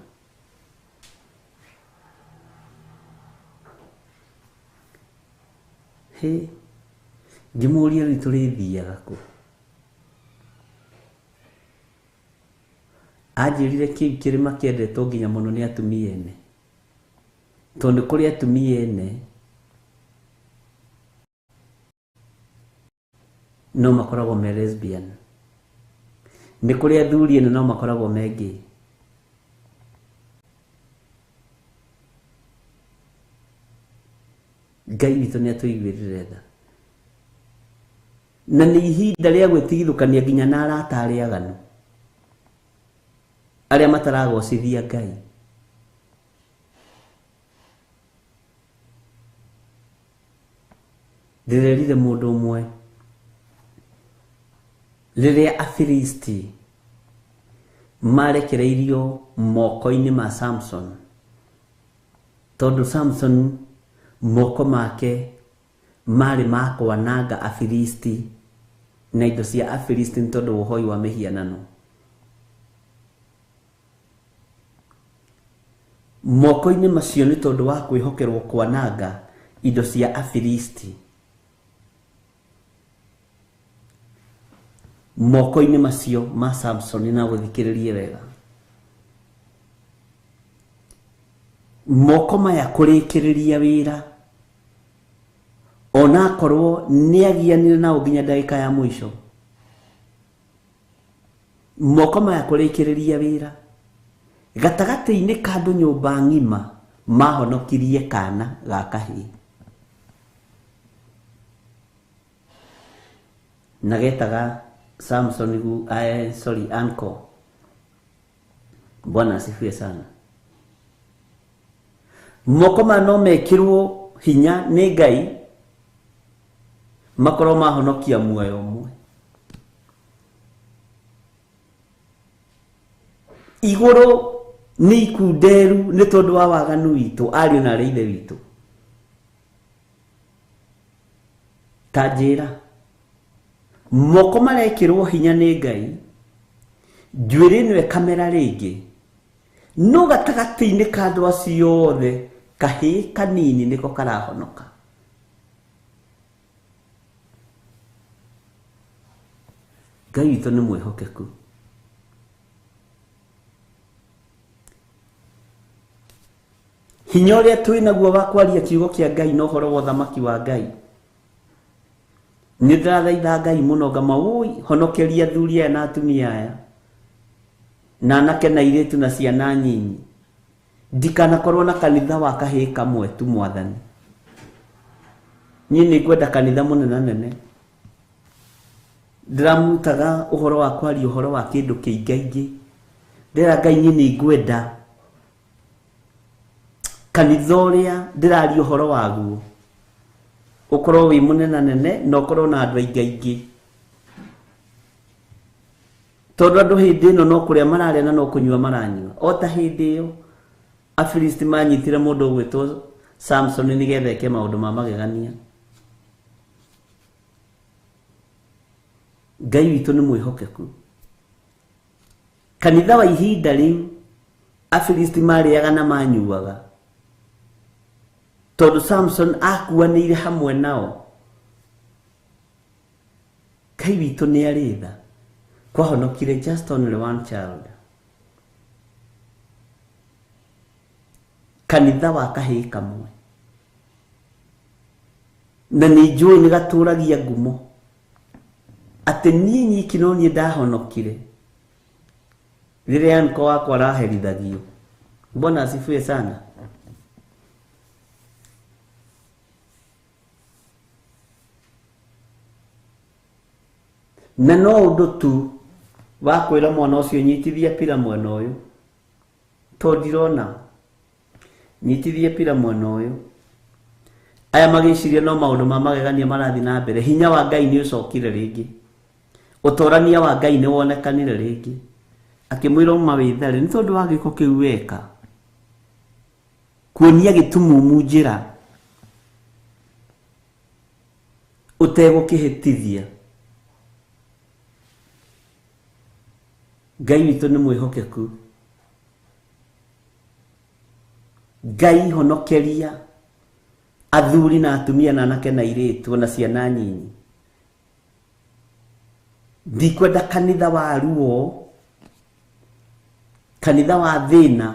Ngĩmũria rĩu tũrĩthiaga kũ? Anjĩrire kĩu kĩrĩma kĩendetwo nginya mũno nĩ atumia ene, tondũ kũrĩ atumia ene no makoragwo me lesbian, nĩ kũrĩ athuri ene no makoragwo me gay. Ngai witũ nĩ atũiguĩrĩre tha, na nĩ ihinda rĩa gwĩtigithũkania nginya na arata arĩa aganu, arĩa mataragocithia Ngai. Ndĩrerire mũndũ ũmwe rĩrĩa Afilisti marekereirio moko-inĩ ma Samson, tondũ Samson moko make marĩ ma kwananga Afilisti, na indo cia Afilisti nĩ tondũ ũhoi wa mĩhianano. Moko-inĩ macio nĩ tondũ wa kwĩhokerwo kwananga indo cia Afilisti. Moko-inĩ macio ma Samson na gũthikĩrĩrie wega. Moko maya kũrĩkĩrĩria wĩra ona akorwo nĩ agianire nao nginya ndagĩka ya mũico. Moko maya kũrĩkĩrĩria wĩra gatagatĩ-inĩ ka andũ nyũmba ng'ima mahonokirie kana ga kahĩĩ na getaga Samson uncle. Bwana asifiwe sana. Moko maya no mekĩrwo hinya nĩ Ngai makorwo mahonokia muoyo ũmwe. Igũrũ nĩ ikunderu nĩ tondũ wa waganu witũ ariũ na ithe witũ. Ta njĩra moko marekĩrwo hinya nĩ Ngai, njuĩrĩ ĩno kamera rĩngĩ no gatagatĩ-inĩ ka andũ acio othe kahĩĩ kanini nĩko karahonoka. Ngai witũ nĩ mwĩhokeku. Hinya ũrĩa twĩ naguo wa kwaria kiugo kĩa Ngai na ũhoro wa ũthamaki wa Ngai, nĩ ndĩrathaitha Ngai mũno ngama honokeria athuri aya na atumia aya na anake na airĩtu na ciana nyinyi, ndikanakorwo na kanitha wa kahĩĩ kamwe tu Mwathani. Niĩ nĩ ngwenda kanitha mũnene. Ndiramutaga ũhoro wa kwaria ũhoro wa kĩndũ kĩingaingĩ. Ndĩra Ngai niĩ nĩ ngwenda kanitha ũrĩa ndĩraria ũhoro waguo ũkorwo wĩ mũnenanene na ũkorwo na andũ aingaingĩ. Tondũ andũ hĩndĩ ĩno no kũrĩa mararĩa na no kũnyua maranyua. O ta hĩndĩ ĩyo Afilisti manyitire mũndũ ũgwĩtwo Samson nĩgetha eke maũndũ ma magegania. Ngai witũ nĩ mwĩhokeku. Kanitha wa ihinda rĩu Afilisti marĩaga na manyuaga tondũ Samson akuanĩire hamwe nao. Ngai witũ nĩ arĩ tha kwahonokire just only one child. Kanitha wa kahĩĩ kamwe na nĩ njũĩ nĩ gatũragia ngumo atĩ niĩ nyiki no niĩ ndahonokire rĩrĩa uncle wakwa araherithagio. Bwana asifiwe sana. Na no ũndũ tu wa kwĩra mwana ũcio nyitithia pira mwena ũyũ, tondũ ndirona nyitithia pira mwena ũyũ. Aya magĩciria no maũndũ ma magegania marathiĩ na mbere. Hinya wa Ngai nĩ ũcokire rĩngĩ, ũtorania wa Ngai nĩ wonekanire rĩngĩ, akĩmwĩra uma wĩthare nĩ tondũ wa gĩko kĩu weka, kuonia gĩtumumu njĩra ũtegũkĩhĩtithia. Ngai witũ nĩ mwĩhokeku. Ngai honokeria athuri na atumia na anake na airĩtu na ciana nyinyi. Ndikwenda kanitha wa ruo, kanitha wa thĩna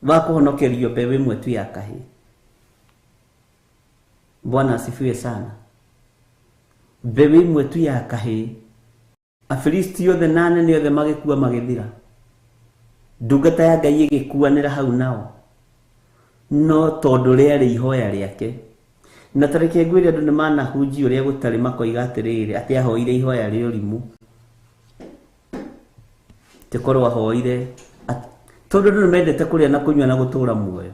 wa kũhonokerio mbeũ ĩmwe tu ya kahĩĩ. Bwana asifiwe sana. Mbeũ ĩmwe tu ya kahĩĩ. Afilisti othe na anene othe magĩkua magĩthira. Ndungata ya Ngai ĩgĩkuanĩra hau nao, no tondũ rĩarĩ ihoya rĩake. Na tarĩke ngwĩre andũ nĩ manahunjia ũrĩa gũtarĩ makoiga atĩrĩrĩ atĩ ahoire ihoya rĩa ũrimũ. Tekorwo ahoire tondũ andũ nĩ mendete kũrĩa na kũnyua na gũtũũra muoyo.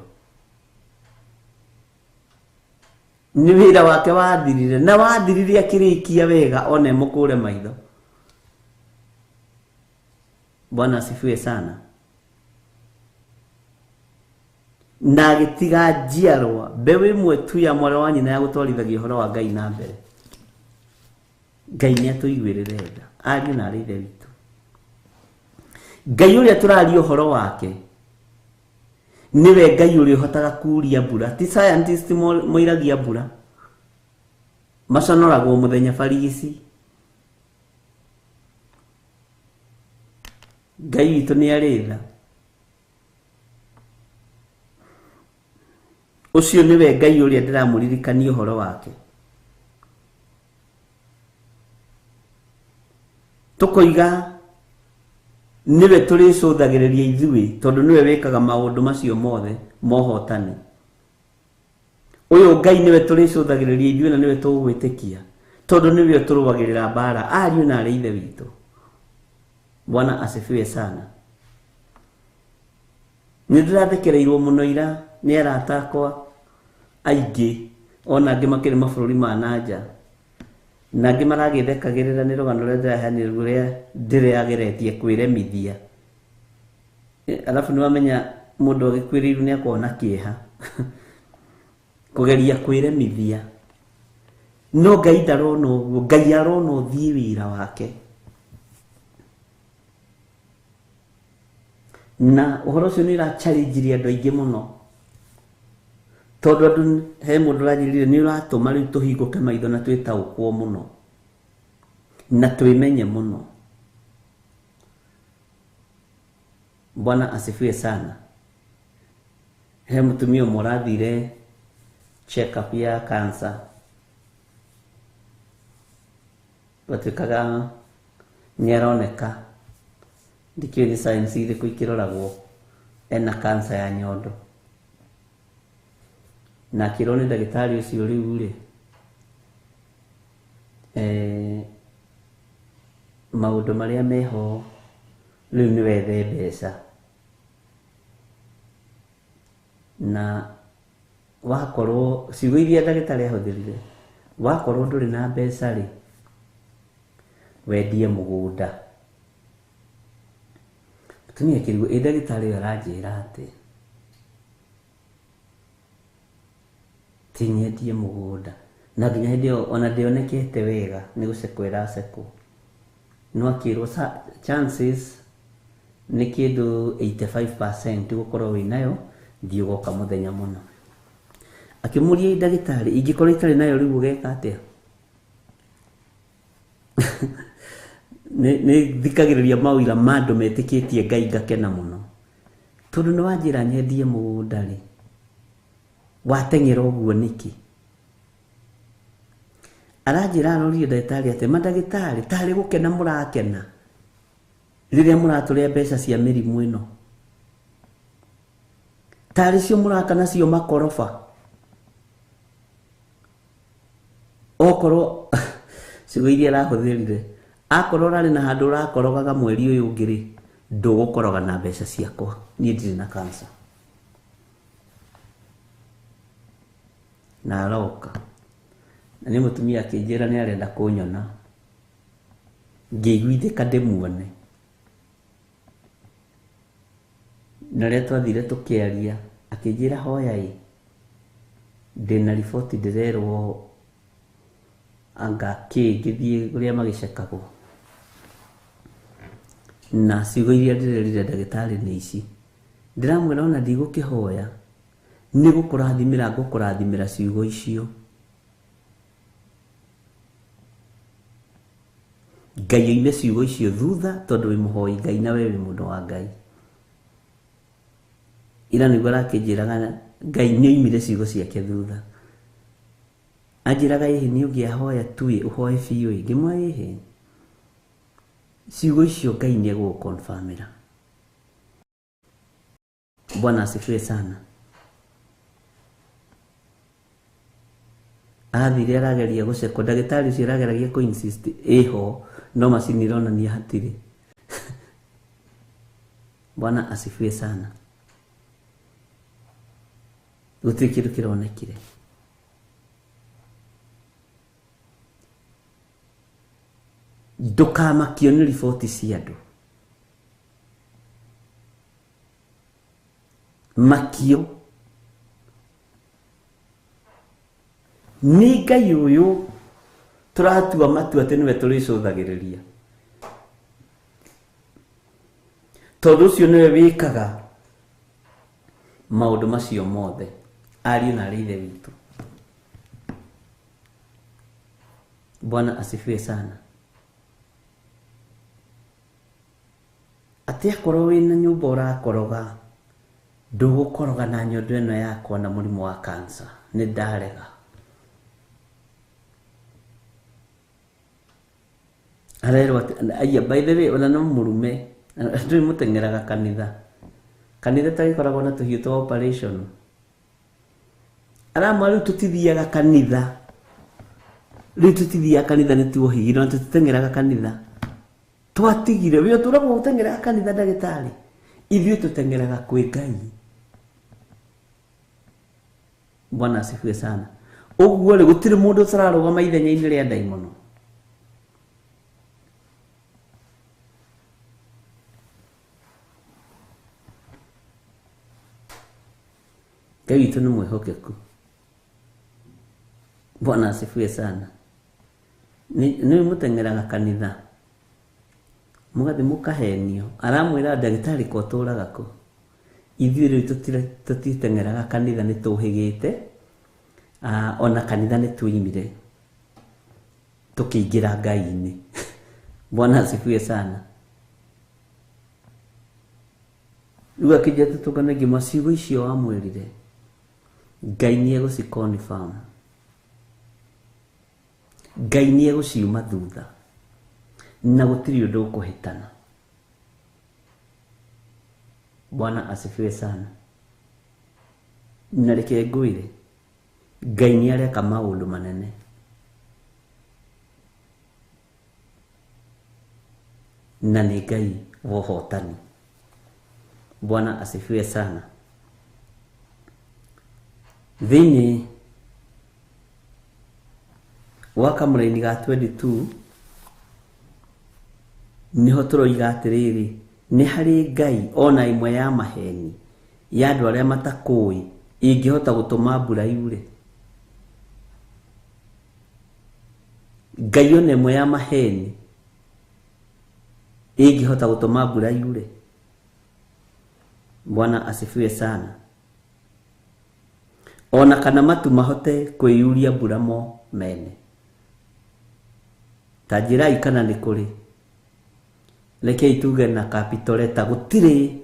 Nĩ wĩra wake wathirire, na wathirire akĩrĩkia wega one mũkũre maitho. Bwana asifiwe sana. Na agĩtiga njiarwa mbeũ ĩmwe tu ya mwarĩ wa nyina ya gũtwarithagia ũhoro wa Ngai na mbere. Ngai nĩ atũiguĩrĩre tha, ariũ na arĩ ithe witũ. Ngai ũrĩa tũraria ũhoro wake niwe Ngai ũrĩa ũhotaga kuuria mbura. Ti scientist moiragia mbura, maconoragwo mũthenya barigici. Ngai witũ nĩ arĩ tha. Ũcio niwe Ngai ũrĩa ndĩramũririkania ũhoro wake. Tũkoiga niwe tũrĩcũthagĩrĩria ithuĩ tondũ niwe wĩkaga maũndũ macio mothe mohotani. Ũyũ Ngai niwe tũrĩcũthagĩrĩria ithuĩ na niwe tũgwĩtĩkia tondũ niwe tũrũagĩrĩra mbara, ariũ na arĩ ithe witũ. Bwana asifiwe sana. Nĩndĩrathekereirwo mũno ira nĩ arata akwa aingĩ, ona angĩ makĩrĩ mabũrũri ma nanja, na angĩ maragĩthekagĩrĩra nĩ rũgano rũrĩa ndĩraheanire rũrĩa ndĩrageretie kwĩremithia. Alafu nĩwamenya mũndũ agĩkwĩrĩirwo nĩ akorwo na kĩeha kũgeria kwĩremithia. No Ngai ndarona ũguo, Ngai arona ũthiĩ wĩra wake. Na ũhoro ũcio nĩ ũrachallengeria andũ aingĩ mũno, tondũ andũ he mũndũ ũranjĩrire nĩ ũratũma rĩu tũhingũke maitho na twĩtaũkwo mũno na twĩmenye mũno. Bwana asifiwe sana. He mũtumia ũmwe ũrathire check up ya cancer, batuĩkaga nĩ aroneka ndikĩũĩ nĩ science irĩkũ ikĩroragwo ena cancer ya nyondo, na akĩrwo nĩ ndagĩtarĩ ũcio rĩu rĩ maũndũ marĩa meho rĩu nĩ wethe mbeca, na wakorwo ciugo iria ndagĩtarĩ ahũthĩrire, wakorwo ndũrĩ na mbeca rĩ wendie mũgũnda. Tumia kĩrigũ ndagĩtarĩ aranjĩra atĩ tinyendie mũgũnda, na nginya hĩndĩ ĩyo ona ndĩonekete wega nĩ gũcekwo ĩracekwo, no akĩrwo chances nĩ kĩndũ 85% gũkorwo wĩnayo, thiĩ ũgoka mũthenya mũna. Akĩmũria ndagĩtarĩ, ingĩkorwo itarĩ nayo rĩu ũgeka atĩa? Nĩ thikagĩrĩria mawĩra ma andũ metĩkĩtie Ngai ngakena mũno, tondũ nĩ wanjĩra nyendie mũgũnda rĩ, wateng'era ũguo nĩkĩ? Aranjĩra arorire ndagĩtarĩ atĩ mandagĩtarĩ tarĩ gũkena mũrakena rĩrĩa mũratũrĩa mbeca cia mĩrimũ ĩno, tarĩ cio mũraka nacio makoroba. Okorwo ciugo iria arahũthĩrire, akorwo rarĩ na handũ ũrakorogaga mweri ũyũ ũngĩ rĩ, ndũgũkoroga na mbeca ciakwa, niĩ ndirĩ na cancer. Na aroka na nĩ mũtumia akĩnjĩra nĩ arenda kũnyona, ngĩiguithĩka ndĩmuone, na rĩrĩa twathire tũkĩaria akĩnjĩra hoya ndĩna riboti ndĩrerwo anga ngĩthiĩ ũrĩa magĩcekagwo, na ciugo iria ndĩrerire ndagĩtarĩ nĩ ici. Ndĩramwĩra ona ndigũkĩhoya, nĩ ngũkũrathimĩra ciugo icio. Ngai oime ciugo icio thutha tondũ wĩ mũhoi Ngai na we wĩ mũndũ wa Ngai. Ira nĩguo arakĩnjĩraga Ngai nĩ oimire ciugo ciake thutha. Anjĩraga ĩhĩ nĩ ũngĩahoya tuĩ ũhoe biũ ĩ, ngĩmwĩra ĩhĩ ciugo icio Ngai nĩ egũgũkonfamĩra. Bwana asifiwe sana. Athire arageria gũcekwo, ndagĩtarĩ ũcio arageragia kũ-insist ĩho, no macini ironania hatirĩ. Bwana asifiwe sana. Gũtirĩ kĩndũ kĩronekire. Ndũkamakio nĩ riboti cia andũ. Makio nĩ Ngai ũyũ turatua matua atĩ nĩwe tũrĩcũthagĩrĩria. Tondũ ũcio nĩwe wĩkaga maũndũ macio mothe, ariũ na arĩ ithe witũ. Bwana asifiwe sana. Atĩ akorwo wĩna nyũmba ũrakoroga, ndũgũkoroga na nyondo ĩno yakwa na mũrimũ wa cancer. Nĩ ndarega. Arerwo aya, by the way, ona no mũrume ndũrĩ mũteng'eraga kanitha. Kanitha tagĩkoragwo na tũhiũ twa operation. Arama rĩu tũtithiaga kanitha. Rĩu tũtithiaga kanitha nĩ tuohigire, na tũtiteng'eraga kanitha. Twatigire, wĩ ũtũragwo gũteng'eraga kanitha ndagĩtarĩ. Ithuĩ tũteng'eraga kwĩ Ngai. Bwana asifiwe sana. Ũguo rĩ gũtirĩ mũndũ ũtararũgama ithenya-inĩ rĩa ndaimono. Ngai witũ nĩ mwĩhokeku. Bwana asifiwe sana. Nĩ mũteng'eraga kanitha. Mũgathiĩ mũkahenio. Aramwĩra ndagĩtarĩ ko tũraga kũ. Ithuĩ rĩu tũtiteng'eraga kanitha nĩ tũhĩgĩte. Ona kanitha nĩ tuoimire. Tũkĩingĩra Ngai-inĩ. Bwana asifiwe sana. Rĩu akĩnja tũtũnganagia maciugo icio wamwĩrire. Ngai nĩ egũci-confirm. Ngai nĩ egũciuma thutha. Na gũtirĩ ũndũ ũkũhĩtana. Bwana asifiwe sana. Na reke ngwĩre, Ngai nĩ areka maũndũ manene. Na nĩ Ngai wa ũhotani. Bwana asifiwe sana. Thĩinĩ wa kamũra-inĩ ga 22 niho tũroiga atĩrĩrĩ, nĩ harĩ Ngai ona ĩmwe ya maheni ya andũ arĩa matakũĩ ingĩhota gũtũma mbura yure. Ngai ona ĩmwe ya maheni ingĩhota gũtũma mbura yure. Bwana asifiwe sana. Ona kana matu mahote kwĩyuria mbura mo mene. Ta njĩrai kana nĩ kũrĩ. Rekei tuge na capital letter, gũtirĩ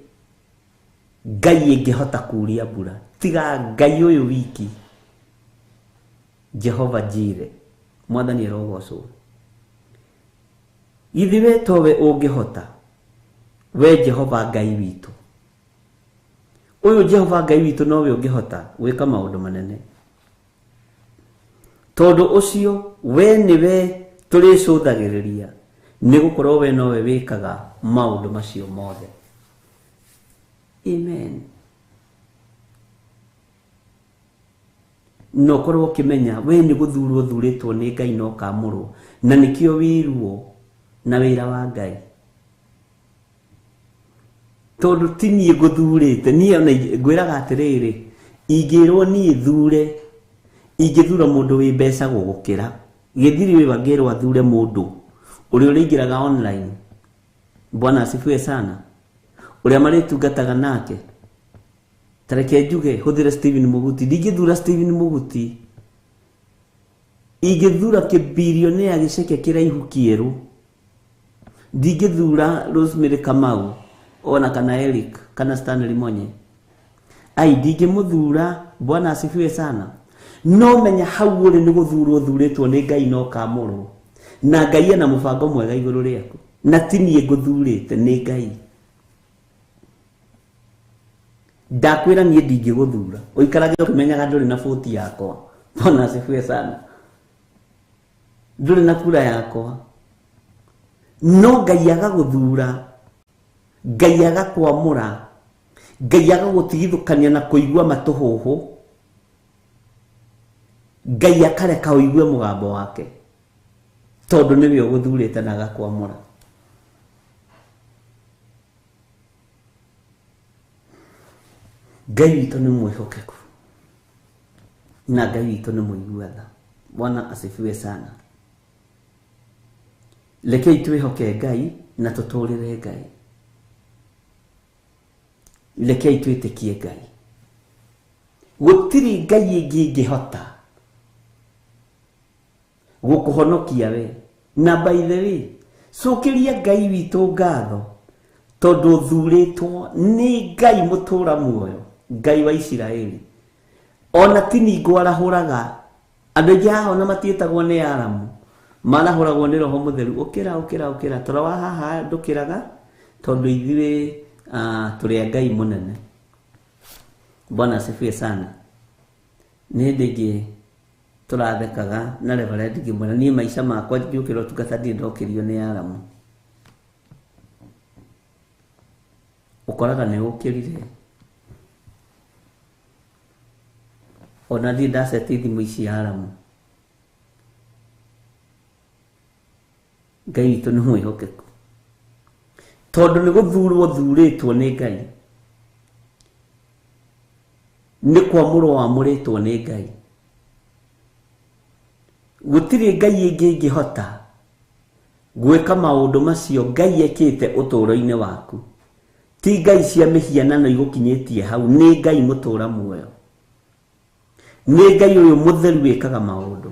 Ngai ĩngĩhota kuuria mbura tiga Ngai ũyũ wiki, Jehova Jireh, Mwathani arogocwo. Ithuĩ towe ũngĩhota, we Jehova Ngai witũ. Ũyũ Jehova Ngai witũ nowe ũngĩhota gwĩka maũndũ manene. Tondũ ũcio we nĩwe tũrĩcũthagĩrĩria, nĩ gũkorwo we nowe wĩkaga maũndũ macio mothe. Amen. No korwo ũkĩmenya we nĩ gũthurwo thurĩtwo nĩ Ngai no kamũrwo, na nĩkĩo wĩrwo na wĩra wa Ngai. Tondũ ti niĩ ngũthurĩte, niĩ ona ngwĩraga atĩrĩrĩ, ingĩrwo niĩ thure, ingĩthura mũndũ wĩ mbeca gũgũkĩra. Gĩthiri wĩ wangĩrwo athure mũndũ ũrĩa ũrĩingĩraga online. Bwana asifiwe sana. Ũrĩa marĩtungataga nake. Tareke njuge hũthĩre Stephen Muguti. Ndingĩthura Stephen Muguti. Ingĩthura kĩbilionea gĩceke kĩraihu kĩerũ. Ndingĩthura Rosemary Kamau ona kana Eric kana Stanley Monye. Ai ndingĩmũthura. Bwana asifiwe sana. No menya hau ũrĩ nĩ gũthurwo thurĩtwo nĩ Ngai no kamũrwo. Na Ngai ena mũbango mwega igũrũ rĩaku. Na ti niĩ ngũthurĩte nĩ Ngai. Ndakwĩra niĩ ndingĩgũthura. Ũikarage ũkĩmenyaga ndũrĩ na bũti yakwa. Bwana asifiwe sana. Ndũrĩ na kura yakwa. No Ngai agagũthura. Ngai agakwamũra. Ngai agagũtigithũkania na kũigua matũhũhũ. Ngai akareka ũigue mũgambo wake. Tondũ nĩwe ũgũthurĩte na agakwamũra. Ngai witũ nĩ mwĩhokeku. Na Ngai witũ nĩ mũigua tha. Bwana asifiwe sana. Rekei twihoke Ngai na tutũrĩre Ngai. Rekei twĩtĩkie Ngai. Gũtirĩ Ngai ĩngĩ ĩngĩhota gũkũhonokia we. Na by the way, cokeria Ngai witũ ngatho tondũ thurĩtwo nĩ Ngai mũtũra muoyo, Ngai wa Isiraeli. Ona tiningo arahũraga andũ aingĩ haha na matiĩtagwo nĩ aramu, marahũragwo nĩ Roho Mũtheru. Ũkĩra toro wa haha ndũkĩraga tondũ ithuĩ tũrĩ Ngai mũnene. Bwana asifiwe sana. Nĩ hĩndĩ ĩngĩ tũrathekaga na Reverend ngĩmwĩra niĩ maica makwa ngĩũkĩra ũtungata ndirĩ ndokĩrio nĩ aramu. Ũkoraga nĩ ũkĩrire. Ona thiĩ ndaceti thimũ ici aramu. Ngai witũ nĩ mwĩhokeku. Tondũ nĩ gũthurwo thurĩtwo nĩ Ngai. Nĩ kwamũrwo wamũrĩtwo nĩ Ngai. Gũtirĩ Ngai ĩngĩ ĩngĩhota gwĩka maũndũ macio Ngai ekĩte ũtũũro-inĩ waku. Ti Ngai cia mĩhianano igũkinyĩtie hau, nĩ Ngai mũtũũra muoyo. Nĩ Ngai ũyũ mũtheru wĩkaga maũndũ.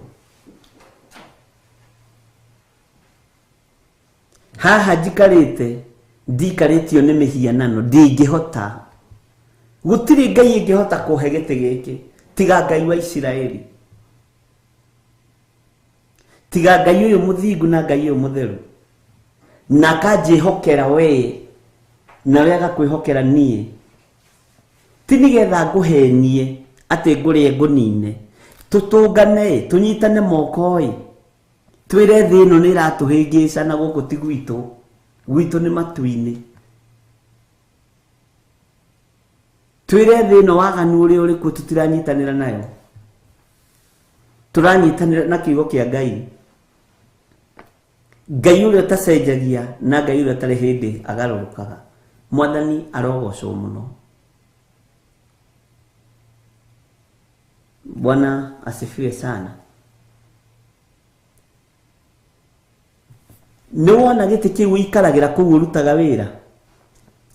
Haha njikarĩte ndikarĩtio nĩ mĩhianano, ndingĩhota. Gũtirĩ Ngai ĩngĩhota kũhe gĩtĩ gĩkĩ tiga Ngai wa Isiraeli. Tiga Ngai ũyũ mũthingu na Ngai ũyũ mũtheru. Na kanjĩhokera we na we agakwĩhokera niĩ. Ti nĩgetha ngũhenie atĩ ngũrĩe ngũnine. Tũtũngane, tũnyitane moko twĩre thĩ ĩno nĩ ĩratũhĩngĩca na gũkũ ti gwitũ. Gwitũ nĩ matu-inĩ. Twĩre thĩ ĩno waganu ũrĩa ũrĩ kuo tũtiranyitanĩra nayo. Tũranyitanĩra na kiugo kĩa Ngai. Ngai ũrĩa ũtacenjagia na Ngai ũrĩa ũtarĩ hĩndĩ agarũrũkaga. Mwathani arogocwo mũno. Bwana asifiwe sana. Nĩ wona gĩtĩ kĩu ũikaragĩra kũu ũrutaga wĩra.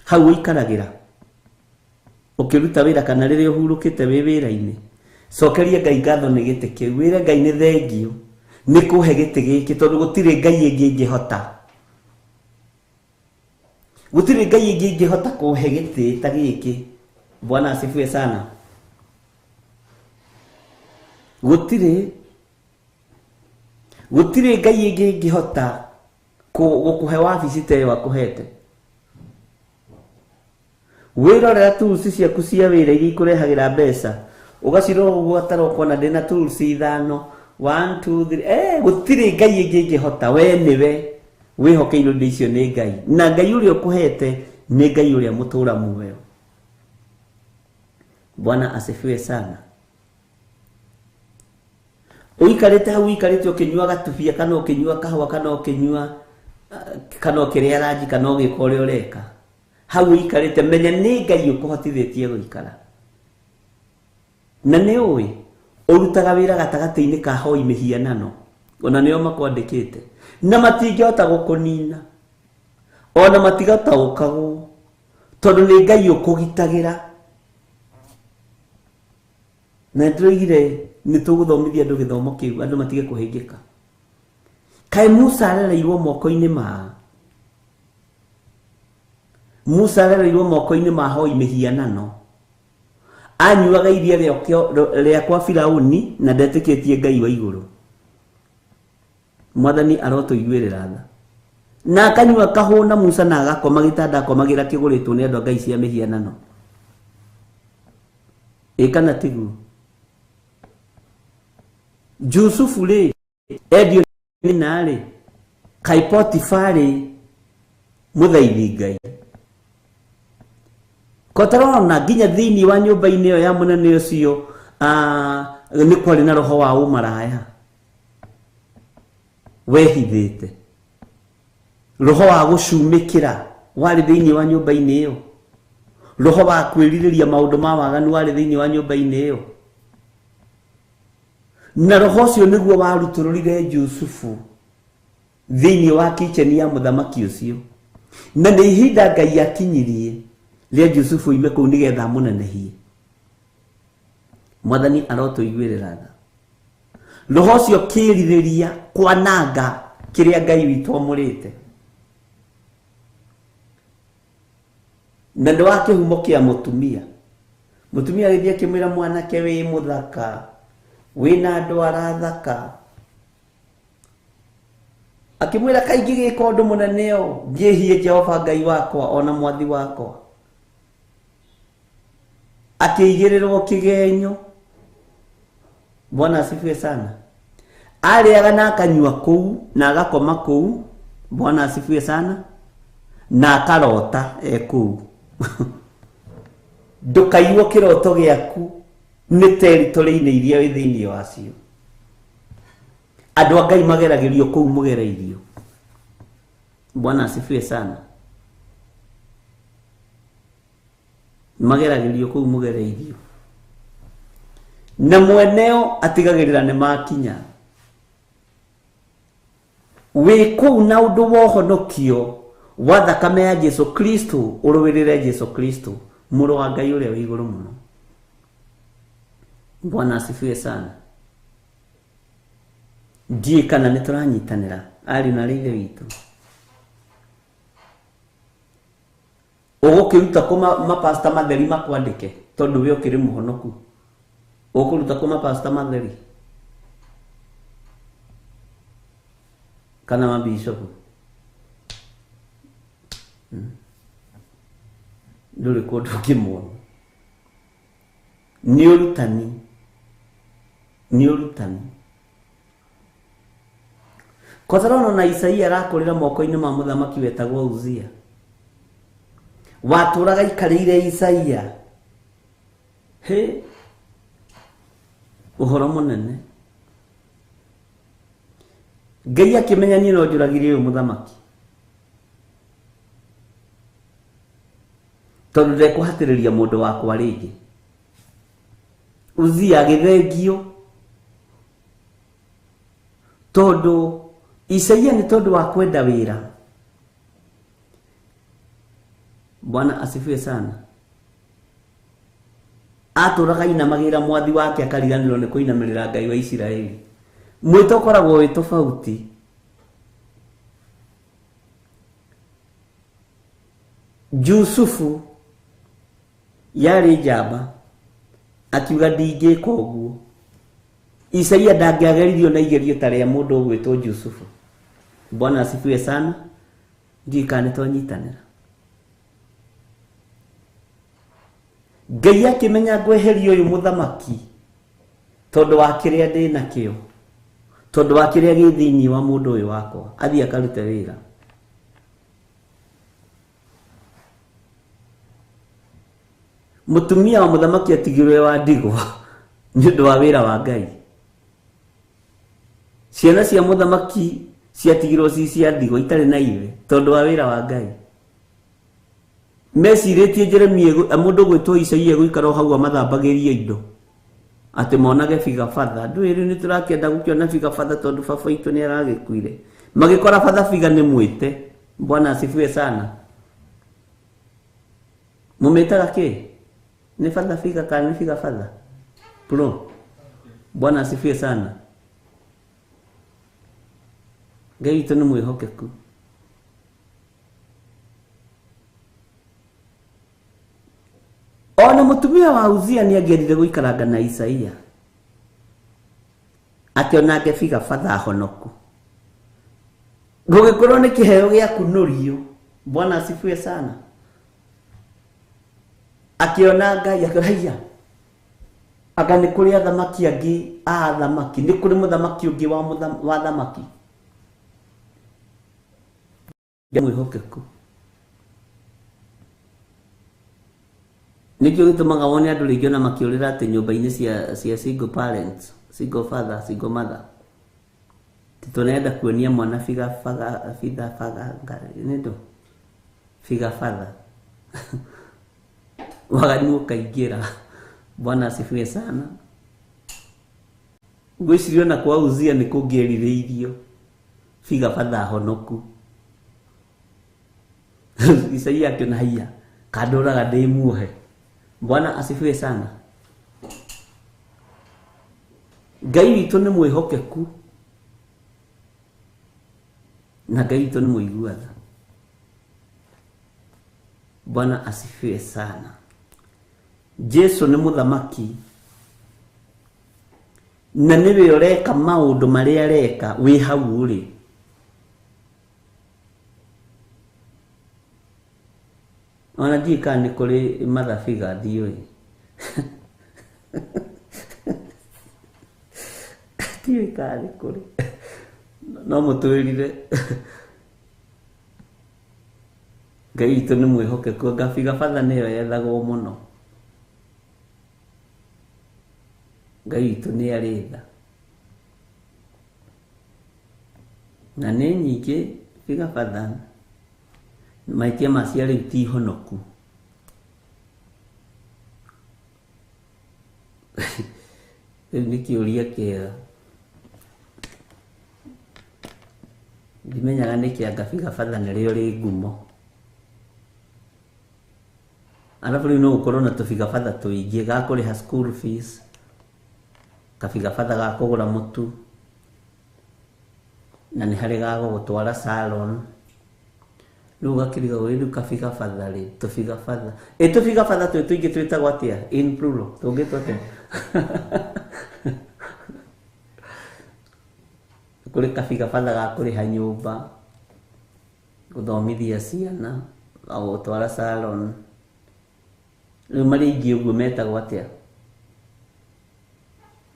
Hau ũikaragĩra ũkĩruta wĩra kana rĩrĩa ũhurũkĩte wĩ wĩra-inĩ. Cokeria Ngai ngatho nĩ gĩtĩ kĩu. Wĩre Ngai nĩ thengio nĩ kũhe gĩtĩ gĩkĩ tondũ gũtirĩ Ngai ĩngĩ ĩngĩhota. Gũtirĩ Ngai ĩngĩ ĩngĩhota kũhe gĩtĩ ta gĩkĩ. Bwana asifiwe sana. Gũtirĩ Ngai ĩngĩ ĩngĩhota gũkũhe wabici ta ĩyo akũhete. Wĩrorera tools ciaku cia wĩra iria ikũrehagĩra mbeca. Ũgacirora ũguo atarokona ndĩna tools 5, 1 2 3. Gũtirĩ Ngai ĩngĩ ĩngĩhota. We nĩwe wĩhokeirwo indo icio nĩ Ngai. Na Ngai ũrĩa ũkũhete nĩ Ngai ũrĩa mũtũũra muoyo. Bwana asifiwe sana. Ũikarĩte hau ũikarĩte ũkĩnyua gatubia kana ũkĩnyua kahũa kana ũkĩnyua kana ũkĩrĩa ranji kana ũgĩka ũrĩa ũreka. Hau ũikarĩte menya nĩ Ngai ũkũhotithĩtie gũikara. Na nĩ ũĩ ũrutaga wĩra gatagatĩ-inĩ ka hoi mĩhianano. Ona nĩo makwandĩkĩte. Na matingĩhota gũkũnina. Ona matigataũkagwo. Tondũ nĩ Ngai ũkũgitagĩra. Na ndĩroigire nĩ tũgũthomithia andũ gĩthomo kĩu andũ matige kũhĩngĩka. Kaĩ Musa arereirwo moko-inĩ ma hoi mĩhianano. Anyuaga iria rĩakwa Firaũni na ndetĩkĩtie Ngai wa igũrũ. Mwathani arotũiguĩrĩra tha. Na akanyua kahũna Musa na agakoma gĩtanda akomagĩra kĩgũrĩtwo nĩ andũ a ngai cia mĩhianano. Kana tiguo. Jusufu rĩ endio nĩ narĩ Kai Potifari mũthaithi Ngai. Kotarona nginya thĩinĩ wa nyũmba-inĩ ĩyo ya mũnene ũcio nĩ kwarĩ na roho wa ũmaraya wehithĩte. Roho wa gũcumĩkĩra warĩ thĩinĩ wa nyũmba-inĩ ĩyo. Roho wa kwĩrirĩria maũndũ ma waganu warĩ thĩinĩ wa nyũmba-inĩ ĩyo. Na roho ũcio nĩguo warutũrũrire Jusufu thĩinĩ wa kitchen ya mũthamaki ũcio, na nĩ ihinda Ngai akinyirie rĩa Jusufu ime kũu nĩgetha mũnenehie. Mwathani arotũiguĩrĩra tha. Roho ũcio kĩrirĩria kwananga kĩrĩa Ngai witũ amũrĩte. Na nĩ wa kĩhumo kĩa mũtumia. Mũtumia gĩthiĩ akĩmwĩra mwanake wĩ mũthaka, wĩna ndwara thaka. Akĩmwĩra kaingĩ gĩka ũndũ mũnene ũũ, ngĩhie Jehova Ngai wakwa ona mwathi wakwa. Akĩigĩrĩrwo kĩgenyo. Bwana asifiwe sana. Arĩaga na akanyua kũu na agakoma kũu. Bwana asifiwe sana. Na akarota kũu. Ndũkaiywo kĩroto gĩaku nĩ territory-inĩ iria wĩ thĩinĩ wacio. Andũ a Ngai mageragĩrio kũu mũgereirio. Bwana asifiwe sana. Mageragĩrio kũu mũgereirio. Na mweneo atigagĩrĩra nĩ makinya. Wĩ kũu na ũndũ wa ũhonokio wa thakame ya Jesu Kristo, ũrũĩrĩre Jesu Kristo, mũrũ wa Ngai ũrĩa wĩ igũrũ mũno. Bwana asifiwe sana. Ndiĩ kana nĩ tũranyitanĩra ari na rĩithe witũ. Ũgũkĩruta kũ mapasta matheri makwandĩke tondũ we ũkĩrĩ mũhonoku. Ũgũkĩruta kũ mapasta matheri kana mabishopu. Ndũrĩ kũndũ kĩmwe. Nĩ ũrutani. Nĩ ũrutani. Kotharono na Isaia arakũrĩra moko-inĩ ma mũthamaki wetagwo Uzia. Watũraga ikarĩire Isaia. He. Ũhoro mũnene. Ngai akĩmenya niĩ no njũragire ũyũ mũthamaki. Tondũ ndekũhatĩrĩria mũndũ wakwa rĩngĩ. Uzia agĩthengio. Tondũ Isaia nĩ tondũ wa kwenda wĩra. Bwana asifiwe sana. Atũraga inamagĩra mwathi wake akariganĩrwo nĩ kũinamĩrĩra Ngai wa Isiraeli. Mwĩto ũkoragwo wĩ tofauti. Jusufu yarĩ njamba akiuga ndingĩka ũguo. Isaia ndangĩageririo na igerio ta rĩa mũndũ ũgwĩtwo Jusufu. Bwana asifiwe sana. Ndikane twanyitanĩra. Ngai akĩmenya ngweheria ũyũ mũthamaki tondũ wa kĩrĩa ndĩ nakĩo, tondũ wa kĩrĩa gĩ thĩinĩ wa mũndũ ũyũ wakwa, athiĩ akarute wĩra. Mũtumia wa mũthamaki atigirwe wa ndigwa nĩ ũndũ wa wĩra wa Ngai. Ciana cia mũthamaki ciatigirwo cia ndigwa itarĩ na ithe tondũ wa wĩra wa Ngai. Mecirĩtie Jeremia mũndũ gwĩtwo Isaia gũikara hau amathambagĩrie indo atĩ monage bigabatha. Andũ erĩ nĩ tũrakĩenda gũkĩona bigabatha tondũ baba witũ nĩ aragĩkuire. Magĩkora batha biga nĩ mwĩte. Bwana asifiwe sana. Mũmĩtaga kĩ? Nĩ batha biga kana nĩ bigabatha? Bro. Bwana asifiwe sana. Ngai witũ nĩ mwĩhokeku. Ona mũtumia wa Uzia nĩ angĩendire gũikaranga na Isaia. Akĩona ngĩbiga batha honoku. Gũgĩkorwo nĩ kĩheo gĩa kũnorio. Bwana asifiwe sana. Akĩona Ngai akĩraiya. Aka nĩ kũrĩ athamaki angĩ a athamaki. Nĩ kũrĩ mũthamaki ũngĩ wa athamaki. Mwĩhokeku. Nĩkĩo gĩtũmaga wone andũ rĩngĩ ona makĩũrĩra atĩ nyũmba-inĩ cia single parents, single father, single mother. Tũnaenda kuonia mwana figa nĩndo figa father. Wagani ũkaingĩra. Bwana asifiwe sana. Ngwĩciria na kwa Uzia nĩ kũngĩerirĩirio. figa fatha honoku Isaia akiona haya kadoraga ndimuohe. Bwana asifiwe sana. Ngai witũ nĩ mwĩhokeku na Ngai witũ nĩ mũiguaga. Bwana asifiwe sana. Jesu nĩ mũthamaki na nĩwe ũreka maũndũ marĩa areka wĩ hau ũrĩ. Ona ndiĩ kana nĩ kũrĩ mathabiga ndiũĩ. Ndiũĩ kana nĩ kũrĩ no mũtwĩrire. Ngai witũ nĩ mwĩhokeku. Gabiga batha nĩyo yethagwo mũno. Ngai witũ nĩ arĩ tha na nĩ nyingĩ biga batha maitia macio rĩu ti honoku. Rĩu nĩ kĩũria kĩega. Ndimenyaga nĩ kĩa gabiga batha nĩrĩo rĩ ngumo. Alafu rĩu no ũkorwo na tũbiga batha tũingĩ ga kũrĩha school fees, kabiga batha ga kũgũra mũtu, na nĩ harĩ ga gũgũtwara salon. Rĩu gakĩriga rĩu kabiga batha rĩ tũbiga batha. Tũbiga batha tũingĩ twĩtagwo atĩa in plural? Tũngĩtwo atĩa? Kũrĩ kabiga batha ga kũrĩha nyũmba, gũthomithia ciana, gũtwara salon. Rĩu marĩ ingĩ ũguo metagwo atĩa?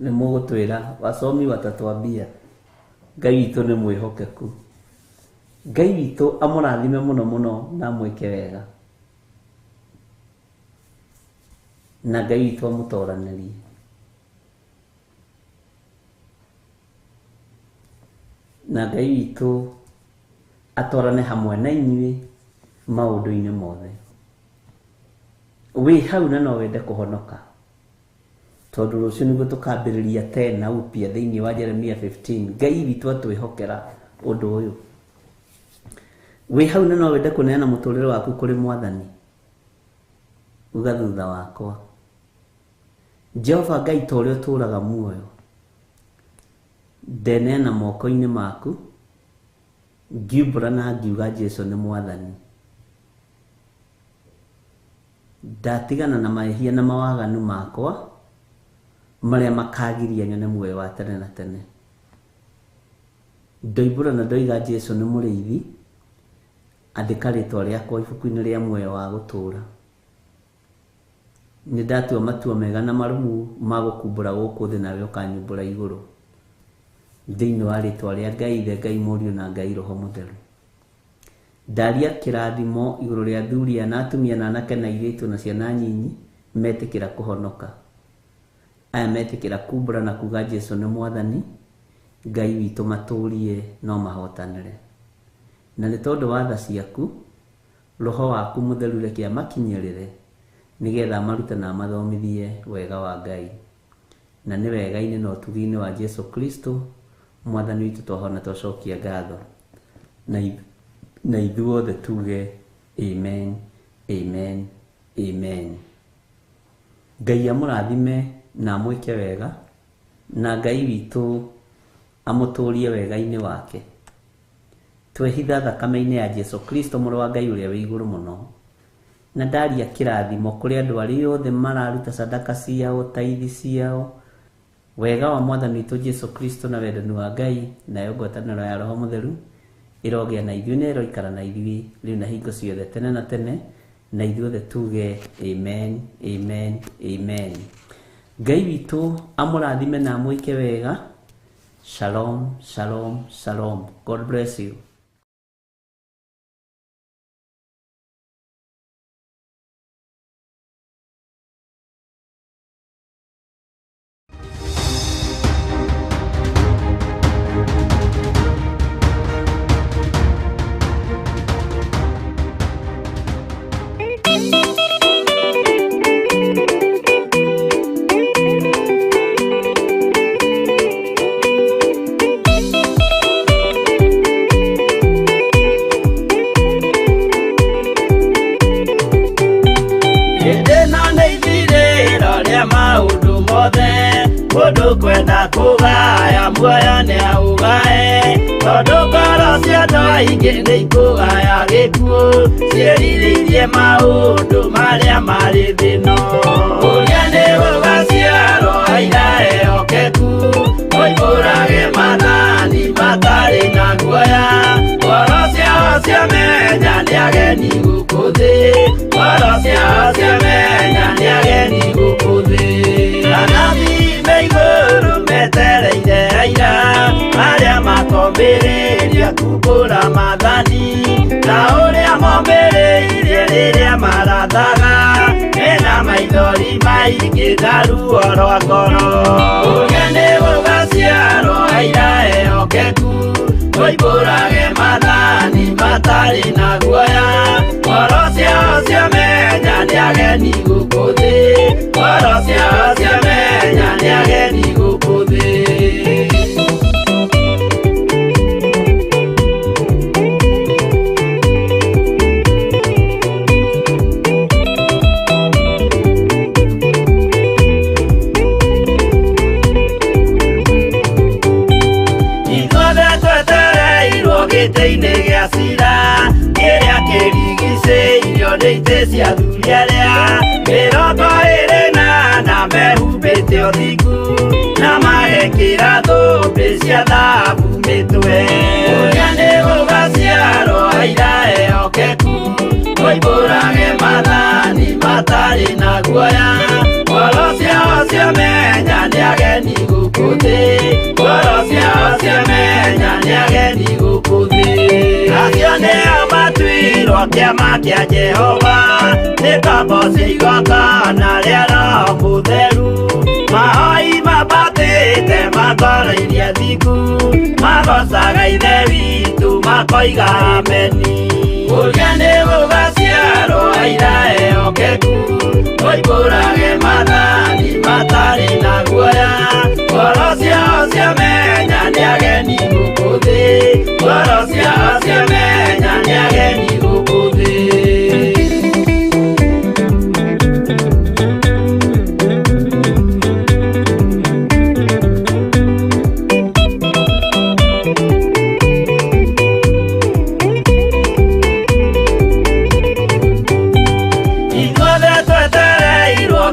Nĩ mũgũtwĩra wasomi watatuambia. Ngai witũ nĩ mwĩhokeku. Ngai witũ amũrathime mũno mũno na mwĩke wega. Na Ngai witũ amũtoranĩrie. Na Ngai witũ atwarane hamwe na inyuĩ maũndũ-inĩ mothe. Wĩ hau na no wende kũhonoka. Tondũ rũciũ nĩguo tũkambĩrĩria tena upya thĩinĩ wa Jeremia 15. Ngai witũ atwĩhokera ũndũ ũyũ. Wĩ hau na no wende kũneana mũtũrĩre waku kũrĩ Mwathani. Uga thutha wakwa. Jehova Ngai ta ũrĩa ũtũũraga muoyo, ndeneana moko-inĩ maku, ngiumbũra na ngiuga Jesu nĩ Mwathani. Ndatigana na mahĩtia na mawaganu makwa marĩa makagiria nyone muoyo wa tene na tene. Ndoimbũra na ndoiga Jesu nĩ mũrĩithi, andĩka rĩtwa rĩakwa ibuku-inĩ rĩa muoyo wa gũtũũra. Nĩ ndatua matua mega na marũmu ma gũkumbũra gũkũ thĩ nawe ũkanyumbũra igũrũ. Thĩinĩ wa rĩtwa rĩa Ngai Ithe, Ngai Mũriũ na Ngai Roho Mũtheru. Ndaria kĩrathimo igũrũ rĩa athuri na atumia na anake na airĩtu na ciana nyinyi metĩkĩra kũhonoka. Aya metĩkĩra kumbũra na kuga Jesu nĩ Mwathani. Ngai witũ matũũrie no mahotanĩre. Na nĩ tondũ wa tha ciaku, Roho waku Mũtheru reke amakinyĩrĩre nĩgetha marute na mathomithie wega wa Ngai. Na nĩ wega-inĩ na ũtugi-inĩ wa Jesu Kristo Mwathani witũ twahona twacokia ngatho. Na ithuothe tuge amen, amen, amen. Ngai amũrathime na amwĩke wega, na Ngai witũ amũtũũrie wega-inĩ wake. Twehitha thakame-inĩ ya Jesu Kristo mũrũ wa Ngai ũrĩa wĩ igũrũ mũno. Na ndaria kĩrathimo kũrĩ andũ arĩa othe mararuta sadaka ciao, taithi ciao. Wega wa Mwathani witũ Jesu Kristo na wendani wa Ngai nayo ngwatanĩro ya Roho Mũtheru ĩrogĩa na ithuĩ na ĩroikara na ithuĩ rĩu na hingo ciothe tene na tene. Na ithuothe tuge amen, amen, amen. Ngai witũ amũrathime na amwĩke wega. Shalom, shalom, shalom. God bless you. mothe mundu kwenda kugaya muoyo ni augae tondu ngoro cia andu aingi ni ikugaya gikuo ciĩrirĩirie maundu maria mari thino uria ni gugaciarwo aira ehokeku oimbũrage mathani matari na guoya ngoro ciao ciamenya nĩ ageni gũkũ thĩ ngoro ciao ciamenya nĩ ageni gũkũ thĩ anathi me igũrũ metereire aira arĩa makombĩrĩria kumbũra mathani na ũrĩa mombĩrĩirie rĩrĩa marathaga mena maithori maingĩ na ruo rwa ngoro ũrĩa nĩ gũgaciarwo aira ehokeku oimbũrage mathani matari na guoya ngoro ciao ciamenya nĩ ageni gũkũ thĩ ngoro ciao ciamenya nĩ ageni gũkũ thĩ gĩtĩ-inĩ gĩa cira kĩrĩa kĩrigicĩirio nĩ itĩ cia athuri arĩa mĩrongo ĩrĩ na mehumbĩte ũthingu na magekĩra thũmbĩ cia thahabu mĩtwe ũrĩa nĩ gũgaciarwo aira ehokeku oimbũrage mathani matari na guoya ngoro ciao ciamenya nĩ ageni gũkũ thĩ ngoro ciao ciamenya nĩ ageni gũkũ thĩ acio nĩo matuirwo kĩama kĩa Jehova nĩ ngombo cia igongona rĩa Roho Mũtheru mahoi mabatĩte makoro-irie thingu magocaga ithe witũ makoiga ameni ũrĩa nĩ gũgaciarwo aira ehokeku oimbũrage mathani matari na guoya ngoro ciao ciamenya nĩ ageni gũkũ thĩ ngoro ciao ciamenya nĩ ageni gũkũ thĩ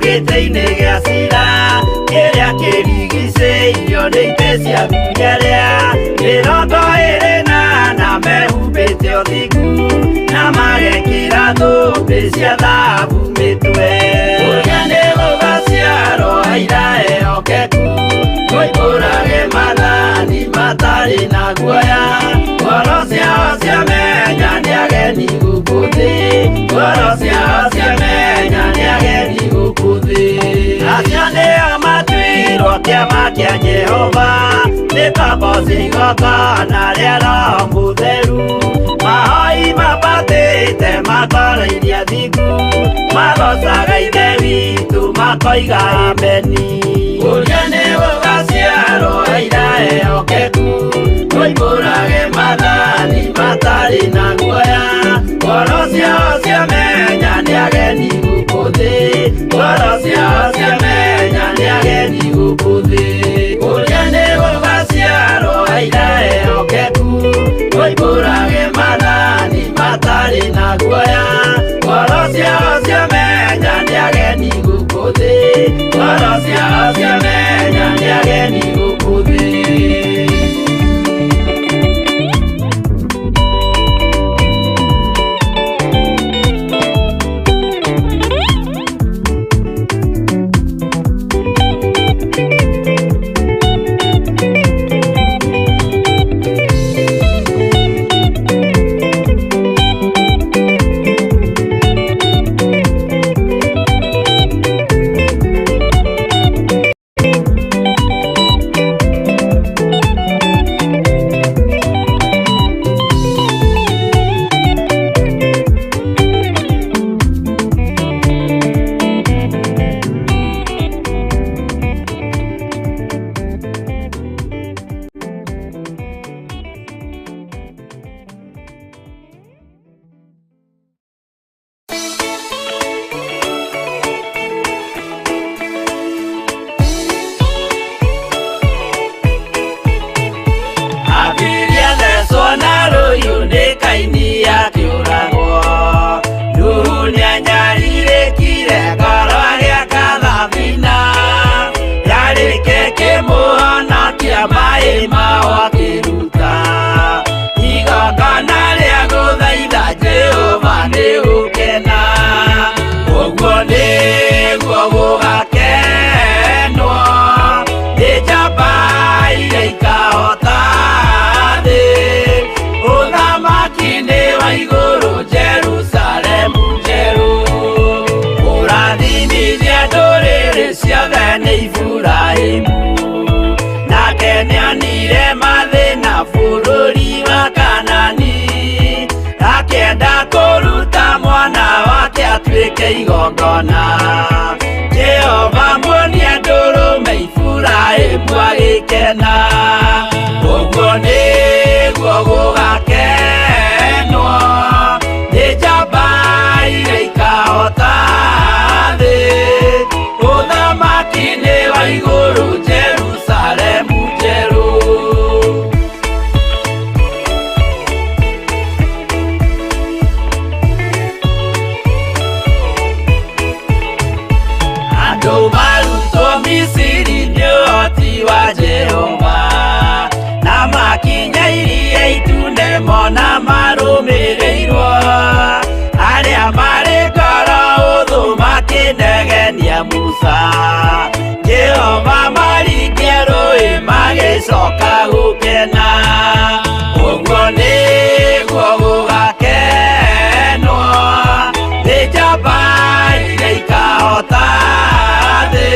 gĩtĩ-inĩ gĩa cira kĩrĩa kĩrigicĩirio nĩ itĩ cia athuri arĩa mĩrongo ĩrĩ na mehumbĩte ũthingu na magekĩra thũmbĩ cia thahabu mĩtwe ũrĩa nĩ gũgaciarwo aira ehokeku oimbũrage mathani matari na guoya ngoro ciao ciamenya nĩ ageni gũkũ thĩ ngoro ciao ciamenya nĩ ageni gũkũ thĩ acio nĩo matuirwo kĩama kĩa Jehova nĩ ngombo cia igongona rĩa Roho Mũtheru mahoi mabatĩte makoro-irie thingu magocaga ithe witũ makoiga ameni ũrĩa nĩ gũgaciarwo aira ehokeku oimbũrage mathani matari na guoya ngoro ciao ciamenya nĩ ageni gũkũ thĩ ngoro ciao ciamenya nĩ ageni gũkũ thĩ ũrĩa nĩ gũgaciarwo aira ehokeku oimbũrage mathani matari na guoya ngoro ciao ciamenya nĩ ageni gũkũ thĩ ngoro ciao ciamenya nĩ ageni gũkũ thĩ kĩa maĩ mao akĩruta igongona rĩa gũthaitha Jehova nĩ gũkena. Ũguo nĩguo gũgakenwo nĩ njamba iria ikahota thĩ. Ũthamaki-nĩ wa igũrũ Jerusalemu njerũ, ũrathimithia ndũrĩrĩ ciothe nĩ Iburahĩmu. Nake nĩonire mathĩna bũrũri wa Kanani, akĩenda kũruta mwana wake atuĩke igongona. Jehova muonia ndũrũme Iburahĩmu agĩkena. Ũguo nĩguo gũgakenwo nĩ njamba iria ikahota thĩ. Ũthamaki-nĩ wa igũrũ Jerusalemu njerũ. Andũ marutwo Misiri nĩ ũhoti wa Jehova, na makinya Iria Itune mona marũmĩrĩirwo. Arĩa marĩ ngoro hũthũ makĩnegenia Musa, Jehova maringie rũĩ magĩcoka gũkena. Ũguo nĩguo gũgakenwo nĩ njamba iria ikahota thĩ.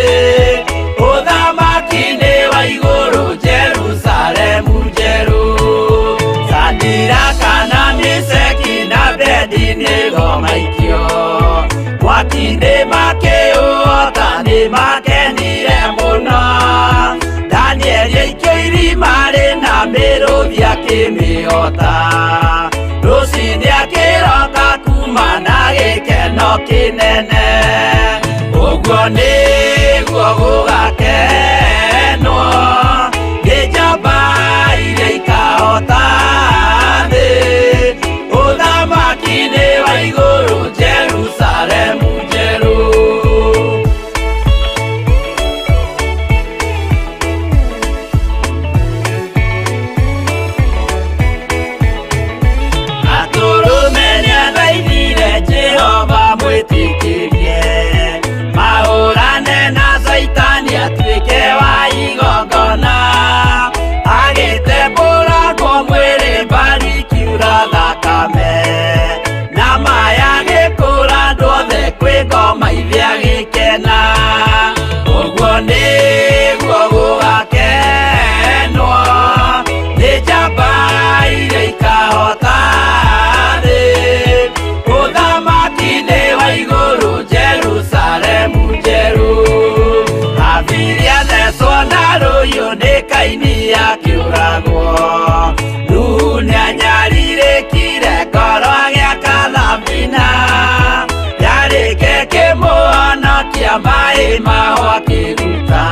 Ũthamaki-nĩ wa igũrũ Jerusalemu njerũ, Shadiraka na Meshaki na Abedinego maikio mwaki-nĩ makĩũhota, nĩ makenire mũno. Danieli aikio irima-rĩ na mĩrũthi akĩmĩhota, rũcinĩ akĩroka kuma na gĩkeno kĩnene. Ũguo nĩguo gũgakenwo nĩ njamba iria ikahota thĩ. Ũthamaki-nĩ wa igũrũ Jerusalemu njerũ. Atũrũme nĩathaithire Jehova mwĩtĩkĩrie, mahũrane na Saitani atuĩke wa igongona. Agĩtembũragwo mwĩrĩ mbari ikiura thakame, na maya gĩkũra andũ othe kwĩ ngoma iria gĩkena. Ũguo nĩguo gũgakenwo nĩ njamba iria ikahota thĩ. Ũthamaki-nĩ wa igũrũ Jerusalemu njerũ, Habili athecwo na rũhiũ nĩ Kaini akĩũragwo. Nuhu nĩanyarirĩkire ngoro agĩaka thabina, yarĩke kĩmũhonokia maĩ mao akĩruta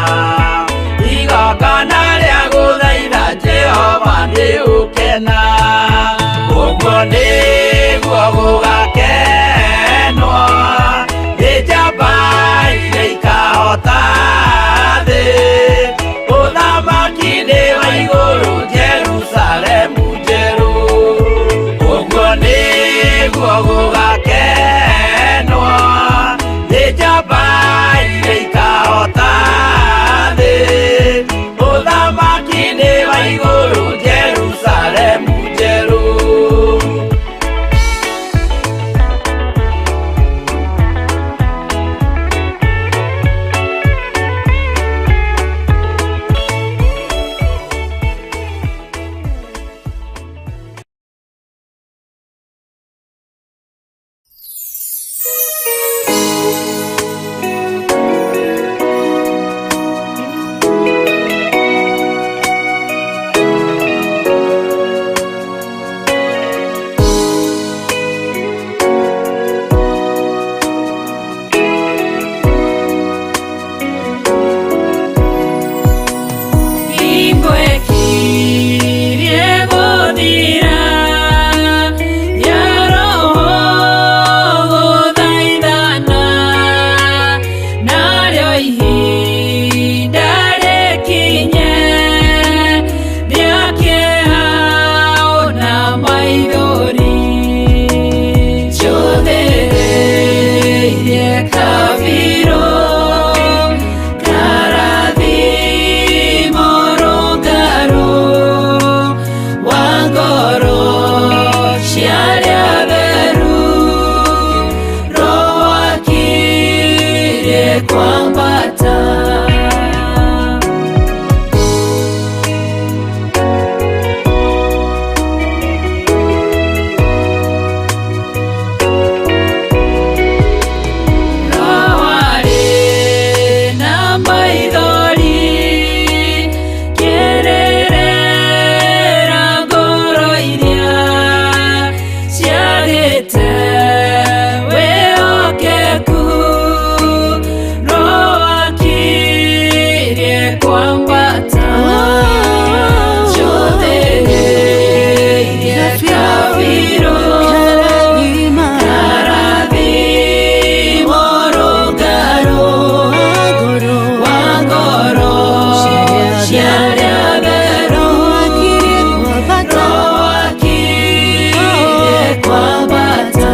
igongona rĩa gũthaitha Jehova nĩ gũkena. Ũguo nĩguo gũgakenwo nĩ njamba iria ikahota thĩ. Ũthamaki-nĩ wa igũrũ Jerusalemu njerũ, ũguo nĩguo gũgakenwo nĩ njamba iria ikahota thĩ. Ũthamaki-nĩ wa igũrũ Jerusalemu kwambata ciothe iria kabiro karathimo rũngaro wa ngoro cia arĩa atheru Roho akirie kwambata.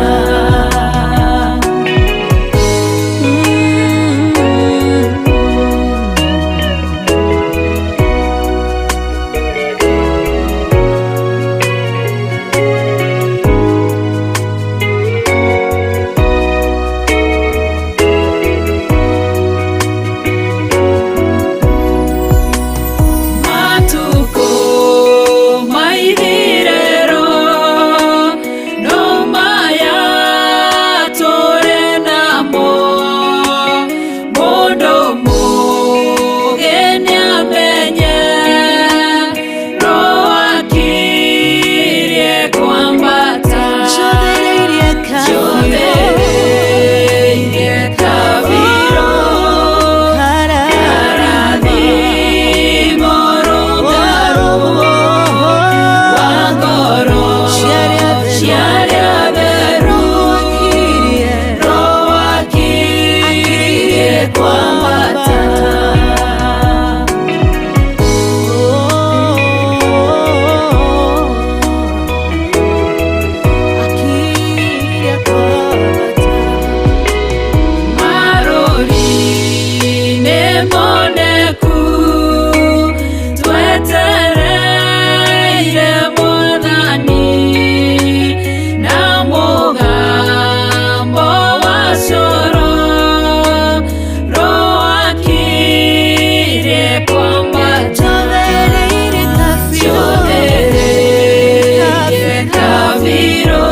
Matuko maithirero no maya tũrĩ namo mũndũ mũũgĩ nĩamenye Roho akirie kwambata ciothe iria kabiro karathimo rũngaro wa ngoro cia arĩa atheru Roho akirie kwambata. Marũri nĩ moneku twetereire Mwathani na mũgambo wa coro Roho akirie kwambata ciothe iria kabiro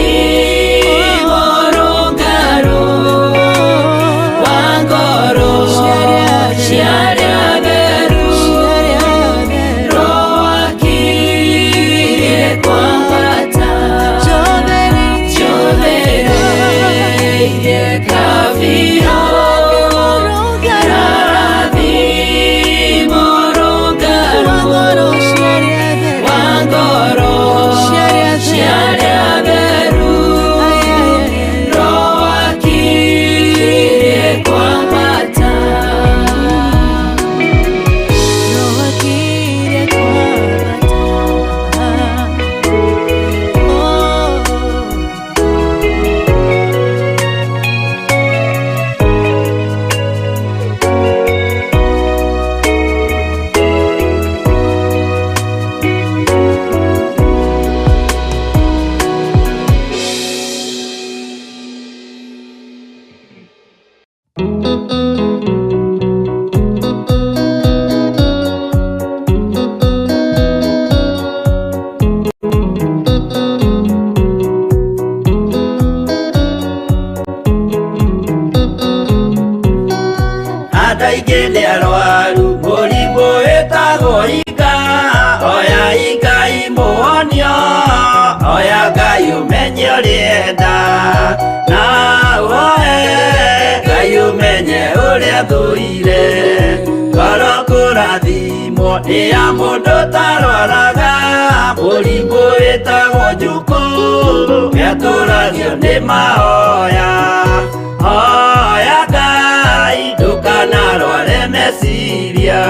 karathimo rũngaro wa ngoro cia arĩa atheru Roho akirie kwambata ciothe iria kabiro karathimo rũngaro wa ngoro cia arĩa atheru Roho akirie kwambata. Andũ aingĩ nĩ arwaru mũrimũ wĩtagwo inga oya Ngai mũhonio oya Ngai ũmenye ũrĩa enda na woe Ngai ũmenye ũrĩa thũire ngoro kũrathimwo nĩ ya mũndũ tarwaraga mũrimũ wĩtagwo njukũ etũragio nĩ mahoya hoya Ngai ndũkanarware meciria.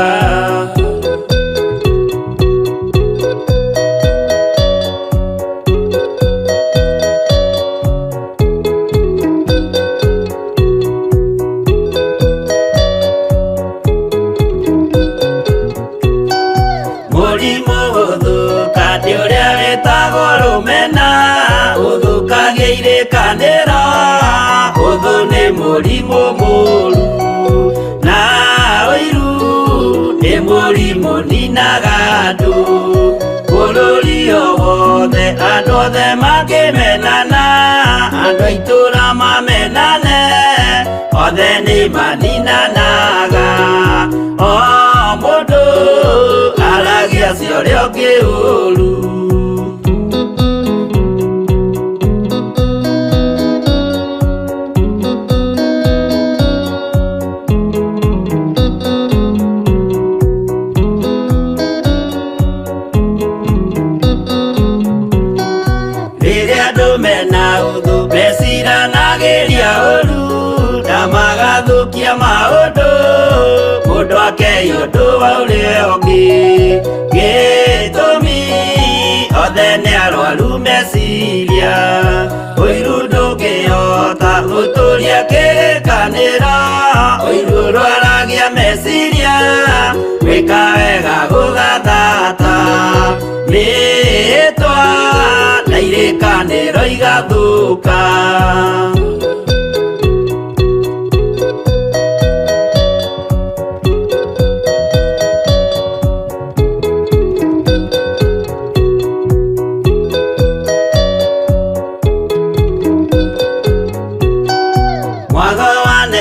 Mũrimũ ũthũkania ũrĩa wĩtagwo rũmena ũthũkagia irĩkanĩro ũthũ nĩ mũrimũ mũru na ũiru nĩ mũrimũ ninaga andũ bũrũri o wothe andũ othe makĩmenana andũ a itũũra mamenane othe nĩ maninanaga o mũndũ aragia cia ũrĩa ũngĩ ũru. gũcenjia maũndũ mũndũ akeyũndũ wa ũrĩa ũngĩ gĩtũmi othe nĩ arwaru meciria ũiru ndũngĩhota gũtũria kĩrĩkanĩro ũiru rwaragia meciria gwĩka wega gũgathata rĩtwa na irĩkanĩro igathũka.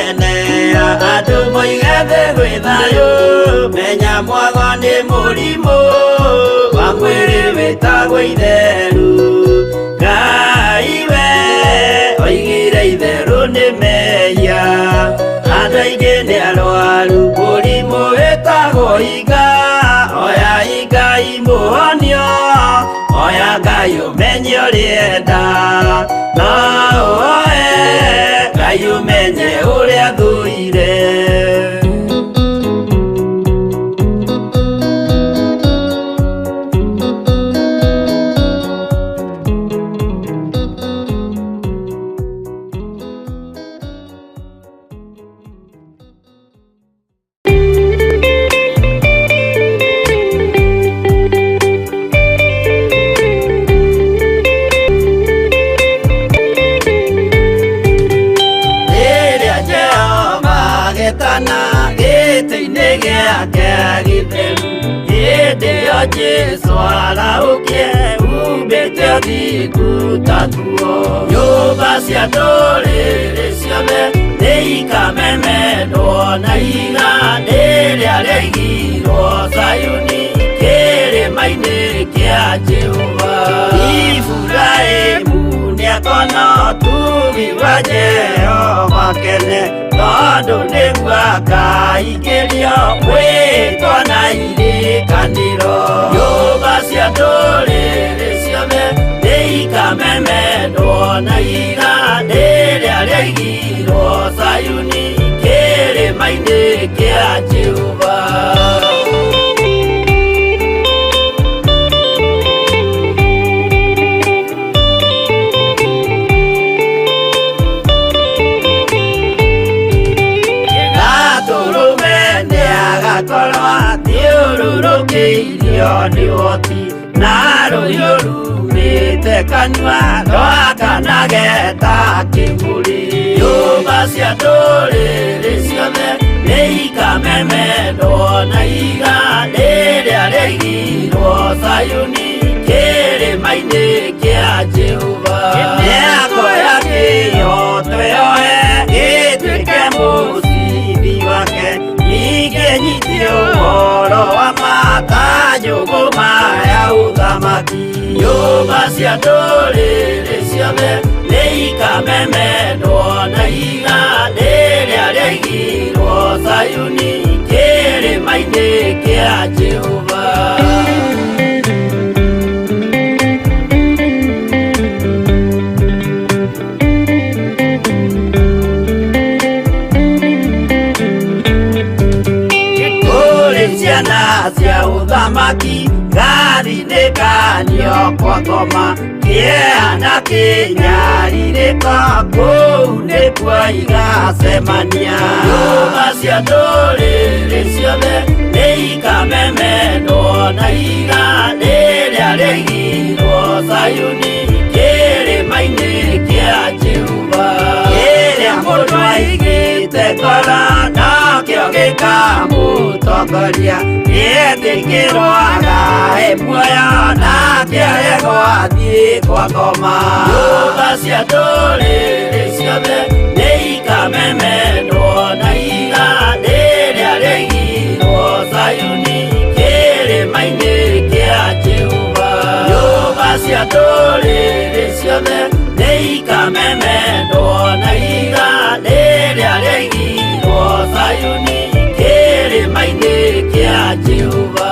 Andũ moige thĩ gwĩ thayũ menya mwago nĩ mũrimũ wa mwĩrĩ wĩtagwo itherũ. Ngai we oigire itherũ nĩ mehia, andũ aingĩ nĩ arwaru mũrimũ wĩtagwo inga. Oya Ngai mũhonio, oya Ngai ũmenye ũrĩenda, no oe Ngai ũmenye ũrĩa thũire. Gĩtĩ-inĩ gĩake gĩtheru hĩndĩ ĩyo Jesũ araũkie umbĩte ũthingu ta tuo. Nyũmba cia ndũrĩrĩ ciothe nĩ ikamemenwo na iga rĩrĩa rĩaigirwo Zayuni kĩrĩma-inĩ kĩa Jehova. Iburahĩmu nĩakona ũtugi wa Jehova kene, tondũ nĩguo akaingĩrio gwĩtwo na irĩkanĩro. Nyũmba cia ndũrĩrĩ ciothe nĩ ikamemenwo na iga rĩrĩa rĩaigirwo Zayuni kĩrĩma-inĩ kĩa Jehova. Thiũrũrũkĩirio nĩ ũhoti na rũhiũ rumĩte kanua rwakanageta kĩmũrĩ. Nyũmba cia ndũrĩrĩ ciothe nĩ ikamemenwo na iga rĩrĩa rĩaigirwo Zayuni kĩrĩma-inĩ kĩa Jehova. Mĩako ya kĩyo twĩyohe gĩtuĩke mũcibi wake, ningĩ nyitio ũhoro wa makanjũgũ maya ũthamaki. Nyũmba cia ndũrĩrĩ ciothe nĩ ikamemenwo na iga rĩrĩa rĩaigirwo Zayuni kĩrĩma-inĩ kĩa Jehova. Ciana cia ũthamaki gathinĩkanio kwa ngoma, kĩeha kĩnyarirĩka kũu nĩkuo igacemania. Nyũmba cia ndũrĩrĩ ciothe nĩ ikamemenwo na iga rĩrĩa rĩaigirwo Zayuni kĩrĩma-inĩ kĩa Jehova. Kĩrĩa mũndũ aigĩte ngoro nakĩo gĩkamũtongoria, gĩtĩkĩrwaga muoyo nake aregwo athiĩ kwa ngoma. Nyũmba cia ndũrĩrĩ ciothe nĩ ikamemenwo na iga rĩrĩa rĩaigirwo Zayuni kĩrĩma-inĩ kĩa Jehova. Nyũmba cia ndũrĩrĩ ciothe nĩ ikamemenwo na iga rĩrĩa rĩaigirwo Zayuni kĩrĩma-inĩ kĩa Jehova.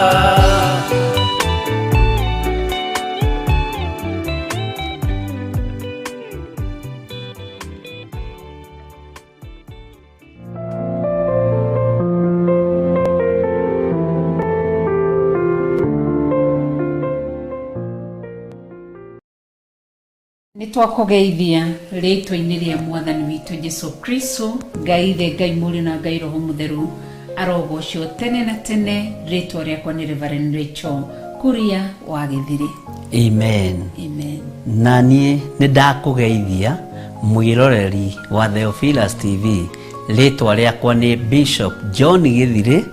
nitwakugeithia ritwa-ini ria mwathani witu Jesu Kristo. Ngai ithe, Ngai muri na Ngai roho mutheru arogocwo tene na tene. Ritwa riakwa ni Reverend Rachel Kuria wa Githiri. Amen. Amen. Nanie nidakugeithia mwiroreri wa Theophilus TV. Ritwa riakwa ni Bishop John Githiri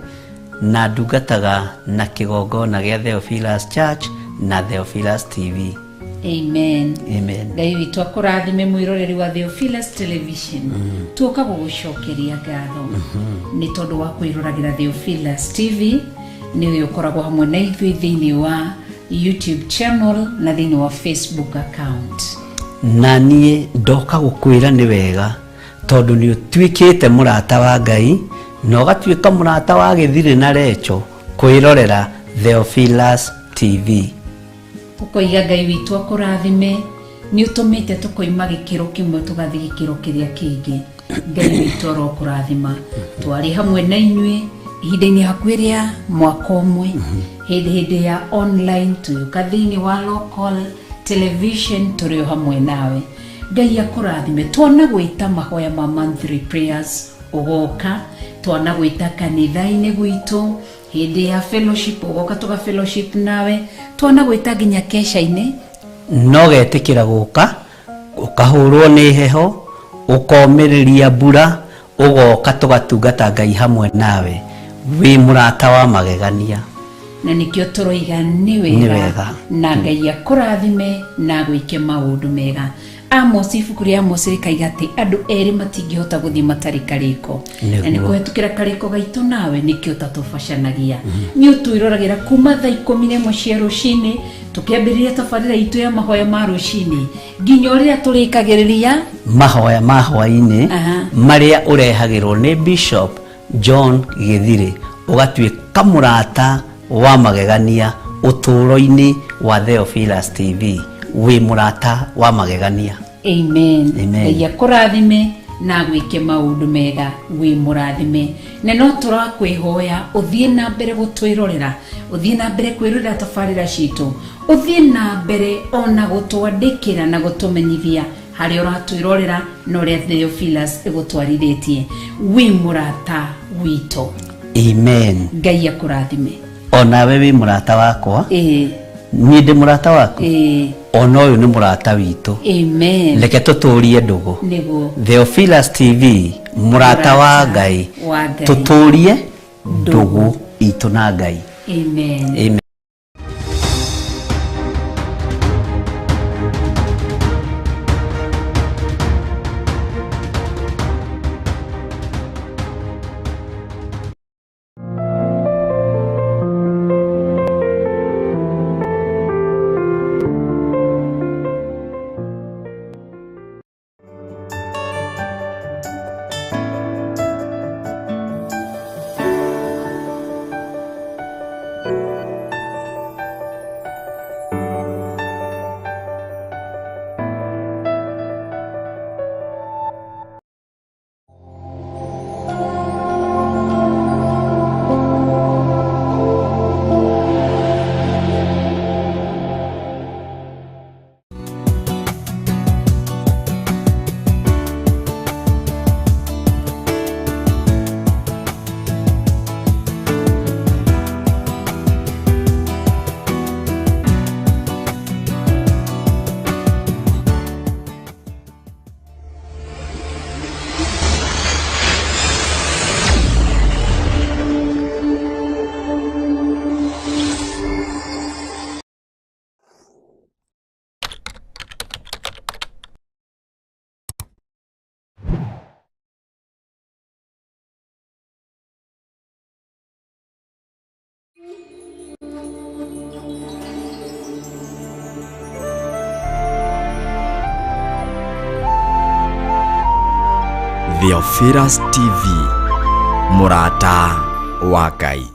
na ndungataga na kigongona gia Theophilus Church na Theophilus TV. Amen. Amen. Ngai witu akurathime mwiroreri wa Theophilus Television. Tuoka gugucokeria ngatho ni tondu wa kwirораgira Theophilus TV. Ni ukoragwo hamwe na ithui thiini wa YouTube channel na thiini wa Facebook account. Na nie ndoka gukwira ni wega tondu ni utwikite murata wa Ngai na ugatwika murata wa Githiri na Rachel kwirorera Theophilus TV. Ukoiga Ngai witu akurathime ni utumite tukoima gikiro kimwe tugathi gikiro kiria kingi. Ngai witu arokurathima twari hamwe na inyui ihinda-ini hakuhĩ ria mwaka ũmwe hĩndĩ ya online tuyuka thiini wa local television turi hamwe nawe. Ngai akurathime twana gwita mahoya ma monthly prayers ugoka, twana gwita kanitha-ini gwitu hindi ya fellowship ugoka tuga fellowship nawe, twana gwita nginya kesha-ini no getikira guka ukahurwo ni heho ukomiriria mbura ugoka tugatungata Ngai hamwe nawe wi murata wa magegania. Na nikio turoiga ni wega na Ngai akurathime na gwike maundu mega. Amos ibuku ria Amos rikaiga ati andu eri matingihota guthii matari kariko, na ni kuhetukira kariko gaitu nawe nikio tatubacanagia. Ni utwirораgira kuma thaa 11 cia rucini tukiambiriria tabarira itu ya mahoya ma rucini nginya uria turikagiriria mahoya ma hwaini maria urehagirwo ni Bishop John Githiri ugatwika murata wa magegania uturo-ini wa Theophilus TV wi murata wa magegania. Amen. Amen. Ya kurathime na gwike maundu mega wi murathime. Na no turakwihoya uthie na mbere gutwirorera, uthie na mbere kwirorera tabarira citu, uthie na mbere ona gutwandikira na gutumenyithia hari uratwirorera no ria Theophilus igutwarithĩtie wi murata wito. Amen. Ngai akurathime. Ona we wi murata wakwa. Ni ndi murata waku. Ona uyu ni murata witu. Amen. Leke tuturie ndugu. Niguo. Theophilus TV murata wa Ngai. Tuturie ndugu itu na Ngai. Amen. Amen. Theophilus TV, murata wa Ngai.